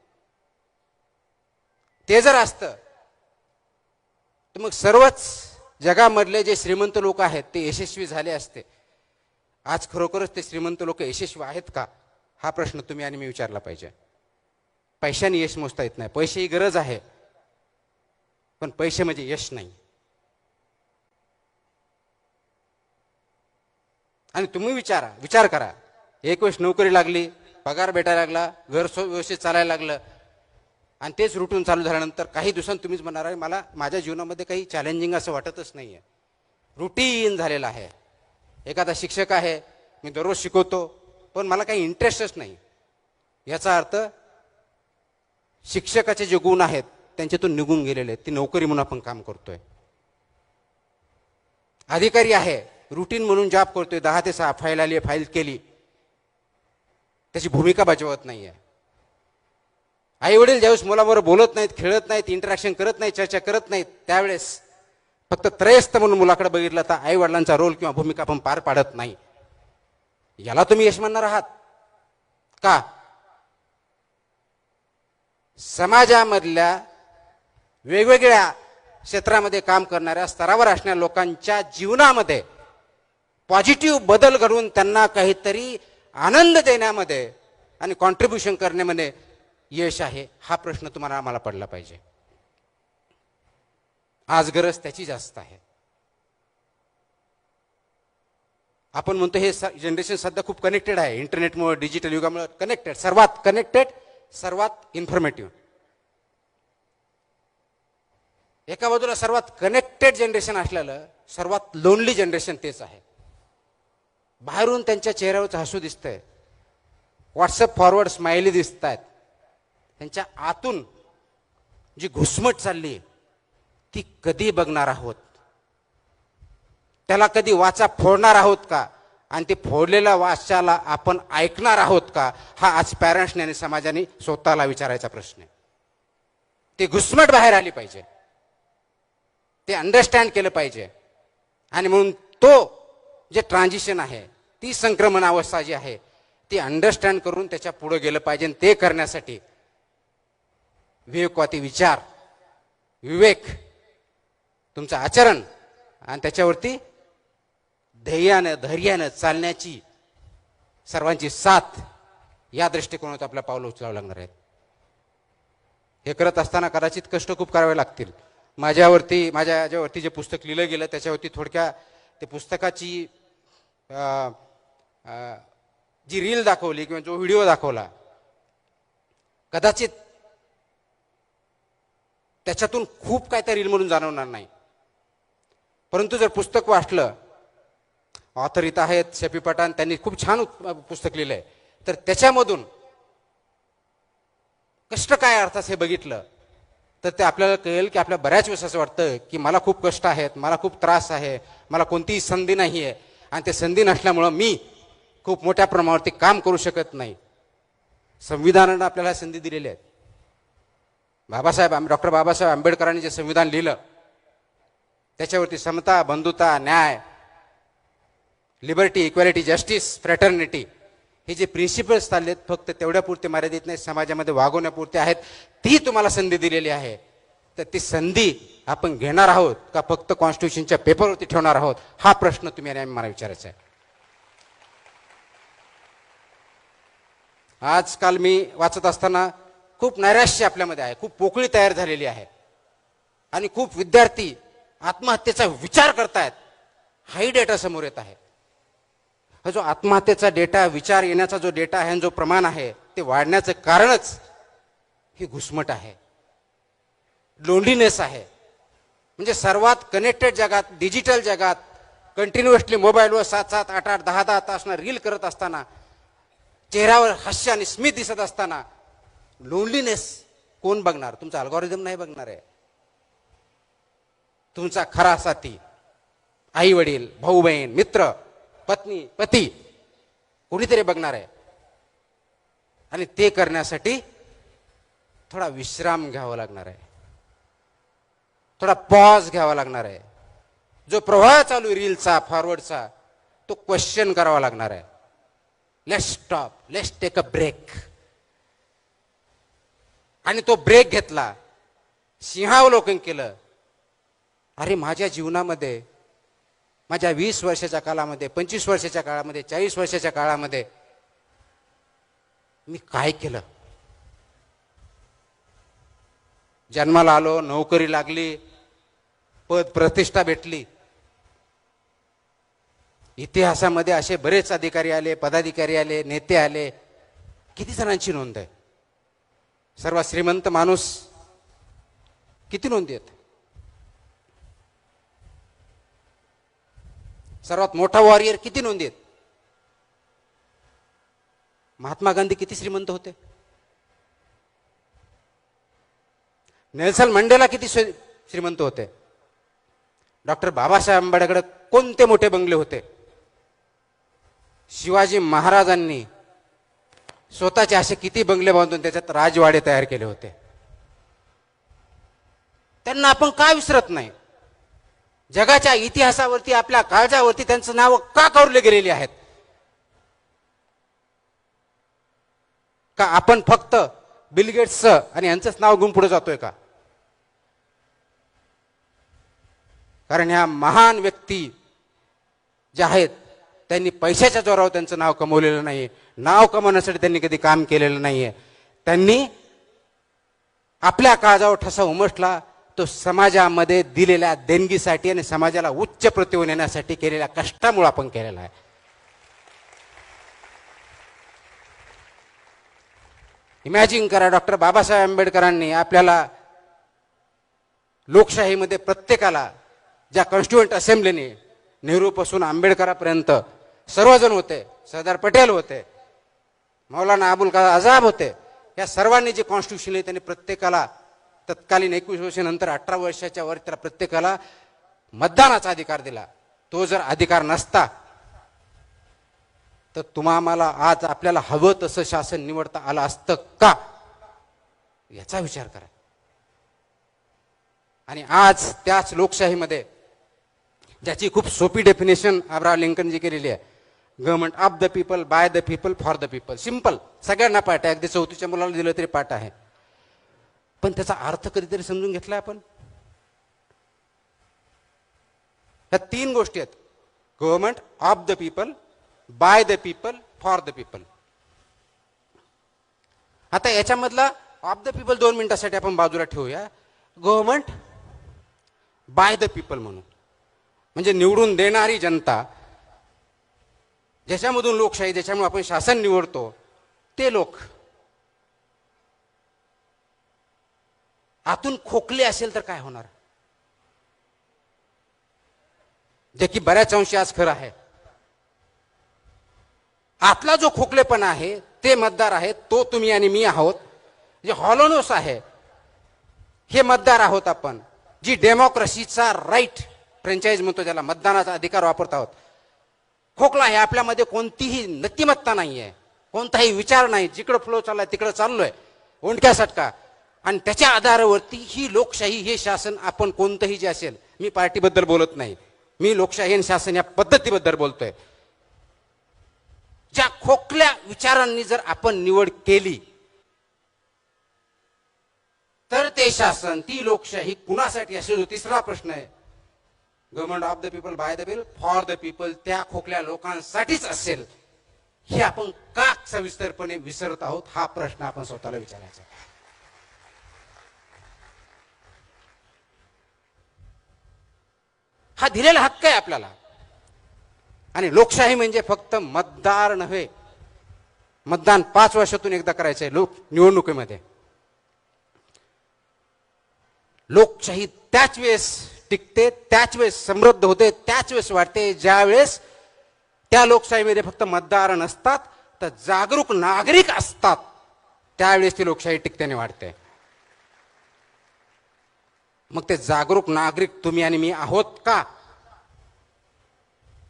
ते जर असतं तर मग सर्वच जगामधले जे श्रीमंत लोक आहेत ते यशस्वी झाले असते. आज खरोखरच ते श्रीमंत लोक यशस्वी आहेत का हा प्रश्न तुम्ही आणि मी विचारला पाहिजे. पैशाने यश मोजता येत नाही. पैसे ही गरज आहे, पण पैसे म्हणजे यश नाही. आणि तुम्ही विचार करा, एक वेळेस नोकरी लागली, पगार भेटायला लागला, घर व्यवस्थित चालायला लागलं आणि तेच रुटीन चालू झाल्यानंतर काही दिवसांत तुम्हीच म्हणणार आहे मला माझ्या जीवनामध्ये काही चॅलेंजिंग असं वाटतच नाही आहे, रुटीन झालेलं आहे. एखादा शिक्षक आहे, मी दररोज शिकवतो पण मला काही इंटरेस्टच नाही. याचा अर्थ शिक्षकाचे जे गुण आहेत त्यांच्यातून निघून गेलेले आहेत. ती नोकरी म्हणून आपण काम करतोय. अधिकारी आहे, रुटीन म्हणून जॉब करतोय, 10 ते 6 फाईल आली, फाईल केली, त्याची भूमिका बजावत नाहीये. आई वडील ज्यावेळेस मुलाबरोबर बोलत नाहीत, खेळत नाहीत, इंटरॅक्शन करत नाहीत, चर्चा करत नाहीत, त्यावेळेस फक्त त्रयस्थ म्हणून मुलाकडे बघितलं तर आई वडिलांचा रोल किंवा भूमिका आपण पार पाडत नाही. याला तुम्ही यश म्हणणार आहात का? समाजामधल्या वेगवेगळ्या क्षेत्रामध्ये काम करणाऱ्या, स्तरावर असणाऱ्या लोकांच्या जीवनामध्ये पॉझिटिव्ह बदल घडवून त्यांना काहीतरी आनंद देण्यामध्ये आणि कॉन्ट्रीब्युशन करण्यामध्ये यश आहे हा प्रश्न तुम्हाला आम्हाला पडला पाहिजे. आज गरज त्याची जास्त आहे. आपण म्हणतो हे जनरेशन सध्या खूप कनेक्टेड आहे, इंटरनेटमुळे, डिजिटल युगामुळे कनेक्टेड, सर्वात कनेक्टेड, सर्वात इन्फॉर्मेटिव्ह. एका बाजूला सर्वात कनेक्टेड जनरेशन असलेलं सर्वात लोनली जनरेशन तेच आहे. बाहेरून त्यांच्या चेहऱ्यावरचं हसू दिसतंय, व्हॉट्सअप फॉरवर्ड स्माइली दिसत आहेत, त्यांच्या आतून जी घुसमट चालली ती कधी बघणार आहोत? त्याला कधी वाचा फोडणार आहोत का? आणि ते फोडलेल्या वाचाला आपण ऐकणार आहोत का? हा आज पॅरेंट्सने आणि समाजाने स्वतःला विचारायचा प्रश्न आहे. ते घुसमट बाहेर आली पाहिजे, ते अंडरस्टँड केलं पाहिजे. आणि म्हणून तो जे ट्रान्झिशन आहे, ती संक्रमण अवस्था जी आहे ती अंडरस्टँड करून त्याच्या पुढे गेलं पाहिजे. ते करण्यासाठी विवेकवादी विचार, विवेक, तुमचं आचरण आणि त्याच्यावरती धैर्यानं चालण्याची सर्वांची साथ या दृष्टिकोनात आपल्या पावलं उचलावं लागणार आहेत. हे करत असताना कदाचित कष्ट खूप करावे लागतील. माझ्यावरती जे पुस्तक लिहिलं गेलं त्याच्यावरती थोडक्या ते पुस्तकाची जी रील दाखवली किंवा जो व्हिडिओ दाखवला, कदाचित त्याच्यातून खूप काय त्या रील म्हणून जाणवणार नाही. परंतु जर पुस्तक वाचलं, ऑथर इथं आहेत शफी पठाण, त्यांनी खूप छान पुस्तक लिहिलंय, तर त्याच्यामधून कष्ट काय अर्थात हे बघितलं तर ते आपल्याला कळेल की आपल्या बऱ्याच वेळेस असं वाटतं की मला खूप कष्ट आहेत, मला खूप त्रास आहे, मला कोणतीही संधी नाही आहे आणि ते संधी नसल्यामुळं मी खूप मोठ्या प्रमाणावरती काम करू शकत नाही. संविधानानं आपल्याला संधी दिलेली आहेत. डॉक्टर बाबासाहेब आंबेडकरांनी जे संविधान लिहिलं त्याच्यावरती समता, बंधुता, न्याय, लिबर्टी, इक्वॅलिटी, जस्टिस, फ्रॅटर्निटी हे जे प्रिन्सिपल्स चाललेत फक्त तेवढ्यापुरते मर्यादित नाही, समाजामध्ये वागवण्यापुरते आहेत. ती तुम्हाला संधी दिलेली आहे, तर ती संधी आपण घेणार आहोत का फक्त कॉन्स्टिट्यूशनच्या पेपरवरती ठेवणार आहोत हा प्रश्न तुम्ही आणि मला विचारायचा आहे. आजकाल मी वाचत असताना खूप नैराश्य आपल्यामध्ये आहे, खूप पोकळी तयार झालेली आहे आणि खूप विद्यार्थी आत्महत्येचा विचार करतायत. हाही डेटा समोर येत आहे. हा जो आत्महत्येचा डेटा, विचार येण्याचा जो डेटा आहे, जो प्रमाण आहे, ते वाढण्याचं कारणच ही घुसमट आहे, लोनलीनेस आहे. म्हणजे सर्वात कनेक्टेड जगात, डिजिटल जगात कंटिन्युअसली मोबाईलवर 7-7, 8-8, 10-10 तास रील करत असताना, चेहऱ्यावर हास्य आणि स्मित दिसत असताना लोनलीनेस कोण बघणार? तुमचा अल्गोरिदम नाही बघणार आहे. तुमचा खरा साथी, आई वडील, भाऊ बहीण, मित्र, पत्नी, पती कोणीतरी बघणार आहे. आणि ते करण्यासाठी थोडा विश्राम घ्यावा लागणार आहे, थोडा पॉज घ्यावा लागणार आहे. जो प्रवाह चालू रीलचा, फॉरवर्डचा, तो क्वेश्चन करावा लागणार आहे. Let's stop, let's take a break. आणि तो ब्रेक घेतला, सिंहावलोकन केलं. अरे माझ्या जीवनामध्ये, माझ्या 20 वर्षाच्या काळामध्ये, 25 वर्षाच्या काळामध्ये, 40 वर्षाच्या काळामध्ये मी काय केलं? जन्माला आलो, नोकरी लागली, पद प्रतिष्ठा भेटली. इतिहासामध्ये असे बरेच अधिकारी आले, पदाधिकारी आले, नेते आले. किती जणांची नोंद आहे? सर्वात श्रीमंत माणूस किती नोंदी आहेत? सर्वात मोठा वॉरियर किती नोंदी आहेत? महात्मा गांधी किती श्रीमंत होते? नेल्सन मंडेला किती श्रीमंत होते? डॉक्टर बाबासाहेब आंबेडकर कोणते मोठे बंगले होते? शिवाजी महाराजांनी स्वतःचे असे किती बंगले बांधून त्याच्यात राजवाडे तयार केले होते? त्यांना आपण का विसरत नाही? जगाच्या इतिहासावरती, आपल्या काळजावरती त्यांचं नाव का कोरले गेलेली आहेत? का आपण फक्त बिल गेट्सचं आणि यांचंच नाव घेऊन पुढे जातोय का? कारण ह्या महान व्यक्ती ज्या आहेत, त्यांनी पैशाच्या जोरावर त्यांचं नाव कमवलेलं नाही. नाव कमवण्यासाठी त्यांनी कधी काम केलेलं नाहीये. त्यांनी आपल्या काळजावर ठसा उमटला तो समाजामध्ये दिलेल्या देणगीसाठी आणि समाजाला उच्च प्रतीवर नेण्यासाठी केलेल्या कष्टामुळे आपण केलेला आहे. इमॅजिन करा, डॉक्टर बाबासाहेब आंबेडकरांनी आपल्याला लोकशाहीमध्ये प्रत्येकाला, ज्या कॉन्स्टिट्युएंट असेंब्लीने नेहरूपासून आंबेडकरांपर्यंत सर्वजण होते, सरदार पटेल होते, मौलाना अबुल कलाम आझाद होते, या सर्वांनी जे कॉन्स्टिट्यूशन आहे त्यांनी प्रत्येकाला तत्कालीन 21 वर्षानंतर 18 वर्षाच्या वर त्याला प्रत्येकाला मतदानाचा अधिकार दिला. तो जर अधिकार नसता तर तुम्हाला आज आपल्याला हवं तसं शासन निवडता आलं असतं का? याचा विचार करा. आणि आज त्याच लोकशाहीमध्ये, ज्याची खूप सोपी डेफिनेशन अब्राहम लिंकनजी केलेली आहे, government of the people, by the people, for the people. Simple, सगळ्यांना पाठ आहे, अगदी 4थीच्या मुलाला दिलं तरी पाठ आहे. पण त्याचा अर्थ कधीतरी समजून घेतलाय आपण? या 3 गोष्टी आहेत: government of the people, by the people, for the people. आता याच्यामधला ऑफ द पीपल 2 मिनिटासाठी आपण बाजूला ठेवूया. गव्हर्नमेंट बाय द पीपल म्हणून, म्हणजे निवडून देणारी जनता, ज्याच्यामधून लोकशाही, ज्याच्यामुळे आपण शासन निवडतो, ते लोक आतून खोकले असेल तर काय होणार? जे की बऱ्याच अंशी आज खरं आहे. आतला जो खोकलेपणा आहे ते मतदार आहेत, तो तुम्ही आणि मी आहोत. जे हॉलोनोस आहे हे मतदार आहोत आपण. जी डेमोक्रेसीचा राईट, फ्रँचाईज म्हणतो ज्याला, मतदानाचा अधिकार वापरत आहोत. खोकला आहे, आपल्यामध्ये कोणतीही नक्तिमत्ता नाहीये, कोणताही विचार नाही, जिकडं फ्लो चाललाय तिकडं चाललोय ओंडक्या सटका. आणि त्याच्या आधारावरती ही लोकशाही, हे शासन, आपण कोणतंही जे असेल, मी पार्टीबद्दल बोलत नाही, मी लोकशाही आणि शासन या पद्धतीबद्दल बोलतोय. ज्या खोकल्या विचारांनी जर आपण निवड केली तर ते शासन, ती लोकशाही कुणासाठी असेल? तिसरा प्रश्न आहे, government of the people, by the people, for the people, त्या खोकल्या लोकांसाठीच असेल हे आपण का सविस्तरपणे विसरत आहोत, हा प्रश्न आपण स्वतःला विचारायचा. हा दिलेला हक्क आहे आपल्याला. आणि लोकशाही म्हणजे फक्त मतदार नव्हे. मतदान 5 वर्षातून एकदा करायचंय निवडणुकीमध्ये. लोकशाही त्याच वेळेस टिकते, त्याच वेळेस समृद्ध होते, त्याच वेळेस वाढते ज्या वेळेस त्या लोकशाहीमध्ये फक्त मतदार नसतात तर जागरूक नागरिक असतात. त्यावेळेस ती लोकशाही टिकते वाढते. मग ते जागरूक नागरिक तुम्ही आणि मी आहोत का,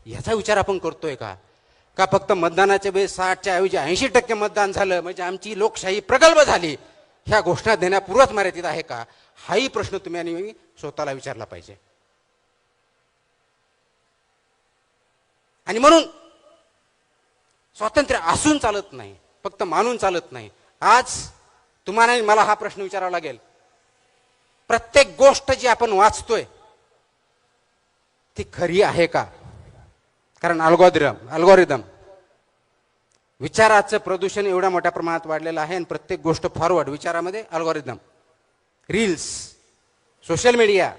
याचा विचार आपण करतोय का? का फक्त मतदानाच्या वेळेस 60च्या ऐवजी 80% मतदान झालं म्हणजे आमची लोकशाही प्रगल्भ झाली, ह्या घोषणा देण्यापूर्वच मर्यादित आहे का? हाही प्रश्न तुम्ही आणि मी स्वतःला विचारला पाहिजे. आणि म्हणून स्वातंत्र्य असून चालत नाही, फक्त मानून चालत नाही. आज तुम्हाला मला हा प्रश्न विचारावा लागेल, प्रत्येक गोष्ट जी आपण वाचतोय ती खरी आहे का? कारण अल्गोरिदम विचाराचं प्रदूषण एवढ्या मोठ्या प्रमाणात वाढलेलं आहे आणि प्रत्येक गोष्ट फॉरवर्ड विचारामध्ये algorithm, reels, social media,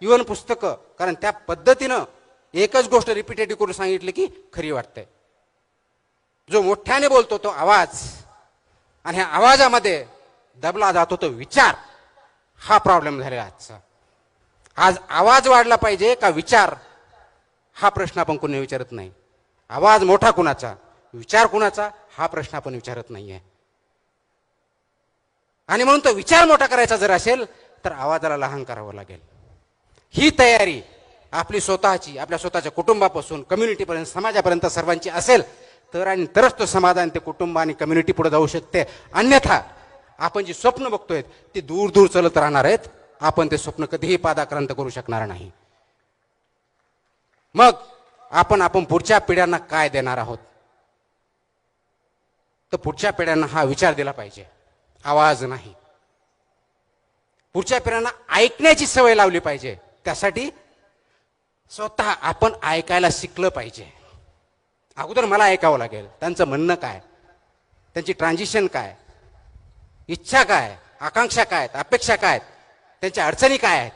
even पुस्तकं. कारण त्या पद्धतीनं एकच गोष्ट रिपीटेटिव्ह करून सांगितली की खरी वाटते. जो मोठ्याने बोलतो तो आवाज, आणि ह्या आवाजामध्ये दबला जातो तो विचार. हा प्रॉब्लेम झालेला आजचा. आज आवाज वाढला पाहिजे का विचार, हा प्रश्न आपण कोणी विचारत नाही. आवाज मोठा कुणाचा, विचार कुणाचा, हा प्रश्न आपण विचारत नाहीये. आणि म्हणून तो विचार मोठा करायचा जर असेल तर आवाजाला लहान करावं लागेल. ही तयारी आपली स्वतःची, आपल्या स्वतःच्या कुटुंबापासून कम्युनिटीपर्यंत, समाजापर्यंत सर्वांची असेल तर आणि तरच तो समाज आणि ते कुटुंब आणि कम्युनिटी पुढे जाऊ शकते. अन्यथा आपण जी स्वप्न बघतोय ती दूर दूर चलत राहणार आहेत. आपण ते स्वप्न कधीही पादाक्रांत करू शकणार नाही. मग आपण पुढच्या पिढ्यांना काय देणार आहोत? तर पुढच्या पिढ्यांना हा विचार दिला पाहिजे, आवाज नाही. पुढच्या पिढ्यांना ऐकण्याची सवय लावली पाहिजे. त्यासाठी स्वतः आपण ऐकायला शिकलं पाहिजे. अगोदर मला ऐकावं लागेल, त्यांचं म्हणणं काय, त्यांची ट्रान्झिशन काय, इच्छा काय, आकांक्षा काय आहेत, अपेक्षा काय आहेत, त्यांच्या अडचणी काय आहेत,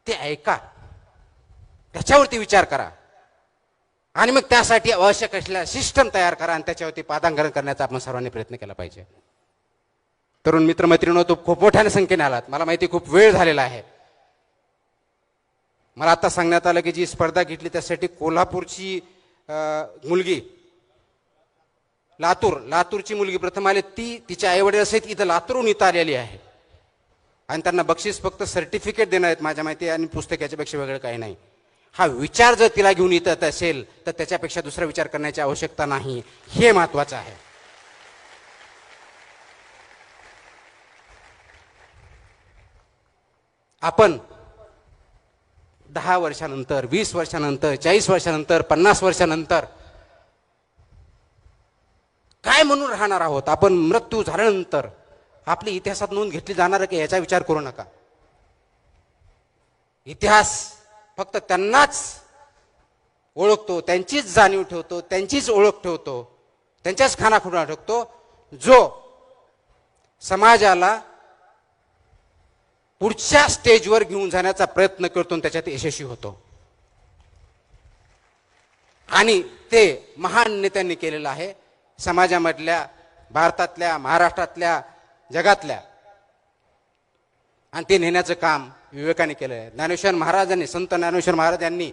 ते ऐका, त्याच्यावरती विचार करा. आणि मग त्यासाठी आवश्यक असलेला सिस्टम तयार करा आणि त्याच्यावरती पादांकरण करण्याचा आपण सर्वांनी प्रयत्न केला पाहिजे. तरुण मित्रमैत्रिणींनो, तो खूप मोठ्या संख्येने आलात. मला माहिती खूप वेळ झालेला आहे. मला आता सांगण्यात आलं की जी स्पर्धा घेतली त्यासाठी कोल्हापूरची मुलगी, लातूरची मुलगी प्रथम आली. ती तिच्या आईवडील सहित इथं लातूरहून इथं आलेली आहे आणि त्यांना बक्षीस फक्त सर्टिफिकेट देणार आहेत माझ्या माहिती, आणि पुस्तकाच्या पेक्षा वेगळं काही नाही. हा विचार जर तिला घेऊन येत असेल तर त्याच्यापेक्षा दुसरा विचार करण्याची आवश्यकता नाही. हे महत्वाचं आहे. आपण 10 वर्षानंतर, 20 वर्षानंतर, 40 वर्षानंतर, 50 वर्षानंतर काय म्हणून राहणार आहोत? आपण मृत्यू झाल्यानंतर आपली इतिहासात नोंद घेतली जाणार की याचा विचार करू नका. इतिहास फक्त त्यांनाच ओळखतो, त्यांचीच जाणीव ठेवतो, त्यांचीच ओळख ठेवतो, त्यांच्याच खानाखुणा ठेवतो जो समाजाला पुढच्या स्टेजवर घेऊन जाण्याचा प्रयत्न करतो, त्याच्यात यशस्वी होतो. आणि ते महान नेत्यांनी केलेलं आहे. समाजामधल्या, भारतातल्या, महाराष्ट्रातल्या, जगातल्या, आणि ते नेण्याचं काम विवेकाने केलं आहे. ज्ञानेश्वर महाराजांनी, संत ज्ञानेश्वर महाराज यांनी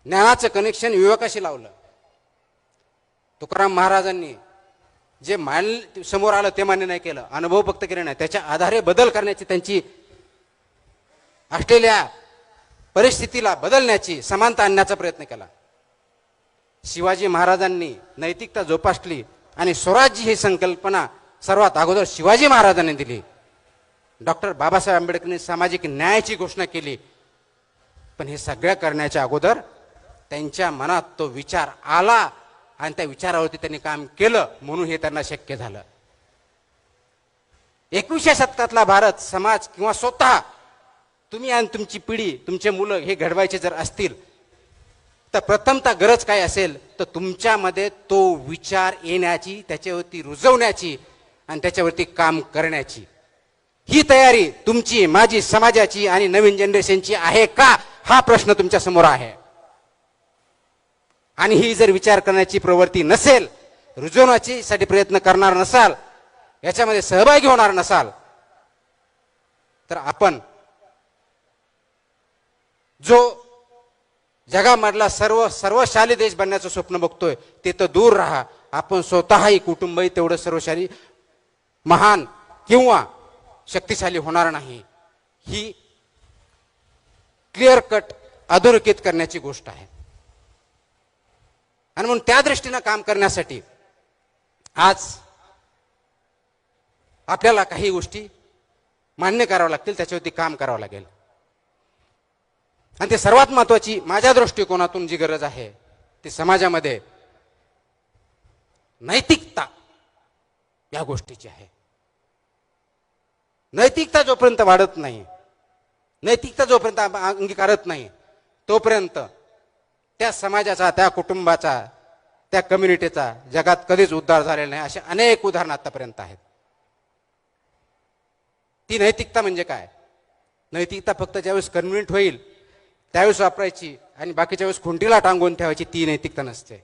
ज्ञानाचं कनेक्शन विवेकाशी लावलं. तुकाराम महाराजांनी जे समोर आलं ते मान्य नाही केलं, अनुभव फक्त केले नाही, त्याच्या आधारे बदल करण्याची, त्यांची असलेल्या परिस्थितीला बदलण्याची, समानता आणण्याचा प्रयत्न केला. शिवाजी महाराजांनी नैतिकता जोपासली आणि स्वराज्य ही संकल्पना सर्वात अगोदर शिवाजी महाराजांनी दिली. डॉक्टर बाबासाहेब आंबेडकरांनी सामाजिक न्यायाची घोषणा केली. पण हे सगळं करण्याच्या अगोदर त्यांच्या मनात तो विचार आला आणि त्या विचारावरती त्यांनी काम केलं, म्हणून हे त्यांना शक्य झालं. 21व्या शतकातला भारत समाज किंवा स्वतः तुम्ही आणि तुमची पिढी, तुमचे मुलं हे घडवायचे जर असतील तर प्रथमतः गरज काय असेल तर तुमच्यामध्ये तो विचार येण्याची, त्याच्यावरती रुजवण्याची आणि त्याच्यावरती काम करण्याची ही तयारी तुमची, माझी, समाजाची आणि नवीन जनरेशनची आहे का, हा प्रश्न तुमच्या समोर आहे. आणि ही जर विचार करण्याची प्रवृत्ती नसेल, रुजवण्याची साठी प्रयत्न करणार नसाल, याच्यामध्ये सहभागी होणार नसाल, तर आपण जो जगामधला सर्वशाली देश बनण्याचं स्वप्न बघतोय ते तर दूर राहा. आपण स्वतःही कुटुंबही तेवढं सर्वशाली, महान किंवा शक्तिशाली होणार नाही. ही क्लिअर कट अधोरेखित करण्याची गोष्ट आहे. आणि म्हणून त्या दृष्टीनं काम करण्यासाठी आज आपल्याला काही गोष्टी मान्य कराव्या लागतील, त्याच्यावरती काम करावं लागेल. आणि ते सर्वात महत्वाची माझ्या दृष्टिकोनातून जी गरज आहे ती समाजामध्ये नैतिकता या गोष्टीची आहे. नैतिकता जोपर्यंत वाढत नाही, नैतिकता जोपर्यंत अंगीकारत नाही, तोपर्यंत त्या समाजाचा, त्या कुटुंबाचा, त्या कम्युनिटीचा जगात कधीच उद्धार झालेला नाही. असे अनेक उदाहरणं आतापर्यंत आहेत. ती नैतिकता म्हणजे काय? नैतिकता फक्त ज्यावेळेस कन्व्हिनियंट होईल त्यावेळेस वापरायची आणि बाकीच्या वेळेस खुंटीला टांगून ठेवायची, ती नैतिकता नसते.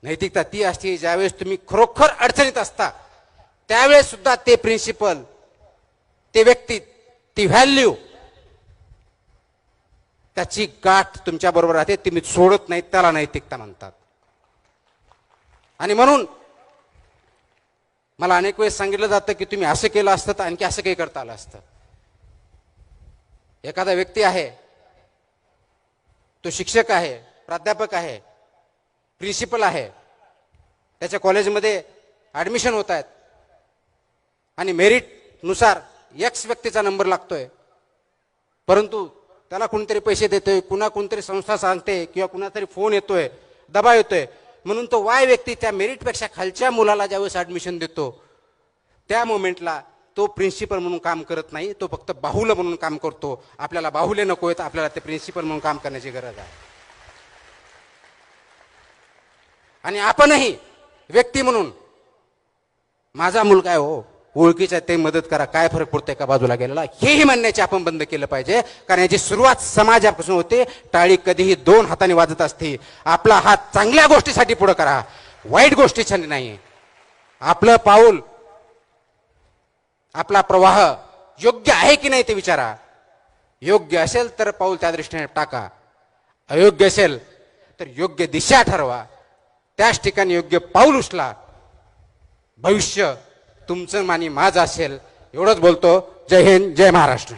नैतिकता ती असते ज्यावेळेस तुम्ही खरोखर अडचणीत असता त्यावेळेस सुद्धा ते प्रिन्सिपल, ते व्यक्ती, ती व्हॅल्यू, त्याची गाठ तुमच्या बरोबर राहते, तुम्ही सोडत नाहीत, त्याला नैतिकता म्हणतात. आणि म्हणून मला अनेक वेळेस सांगितलं जातं की तुम्ही असं केलं असतं तर आणखी असं काही करता आलं असतं. एखादा व्यक्ती आहे, तो शिक्षक आहे, प्राध्यापक आहे, प्रिन्सिपल आहे, त्याच्या कॉलेजमध्ये ऍडमिशन होत आहेत आणि मेरिट नुसार एक्स व्यक्तीचा नंबर लागतोय, परंतु त्याला कोणीतरी पैसे देतोय, कोणतरी संस्था सांगते किंवा कुणातरी फोन येतोय, दबाव येतोय, म्हणून तो वाय व्यक्ती त्या मेरिटपेक्षा खालच्या मुलाला ज्यावेळेस ऍडमिशन देतो त्या मोमेंटला तो प्रिन्सिपल म्हणून काम करत नाही, तो फक्त बाहुलं म्हणून काम करतो. आपल्याला बाहुले नको आहेत, आपल्याला ते प्रिन्सिपल म्हणून काम करण्याची गरज आहे. आणि आपणही व्यक्ती म्हणून, माझा मुलगा आहे हो, ओळखीचा, ते मदत करा, काय फरक पडतोय का बाजूला गेलेला, हेही म्हणण्याचे आपण बंद केलं पाहिजे. कारण याची सुरुवात समाजापासून होते. टाळी कधीही दोन हाताने वाजत असते. आपला हात चांगल्या गोष्टीसाठी पुढे करा, वाईट गोष्टीसाठी नाही. आपलं पाऊल, आपला प्रवाह योग्य आहे की नाही ते विचारा. योग्य असेल तर पाऊल त्या दृष्टीने टाका, अयोग्य असेल तर योग्य दिशा ठरवा, त्याच ठिकाणी योग्य पाऊल उचला. भविष्य तुमचं आणि माझं असेल. एवढंच बोलतो. जय हिंद, जय महाराष्ट्र.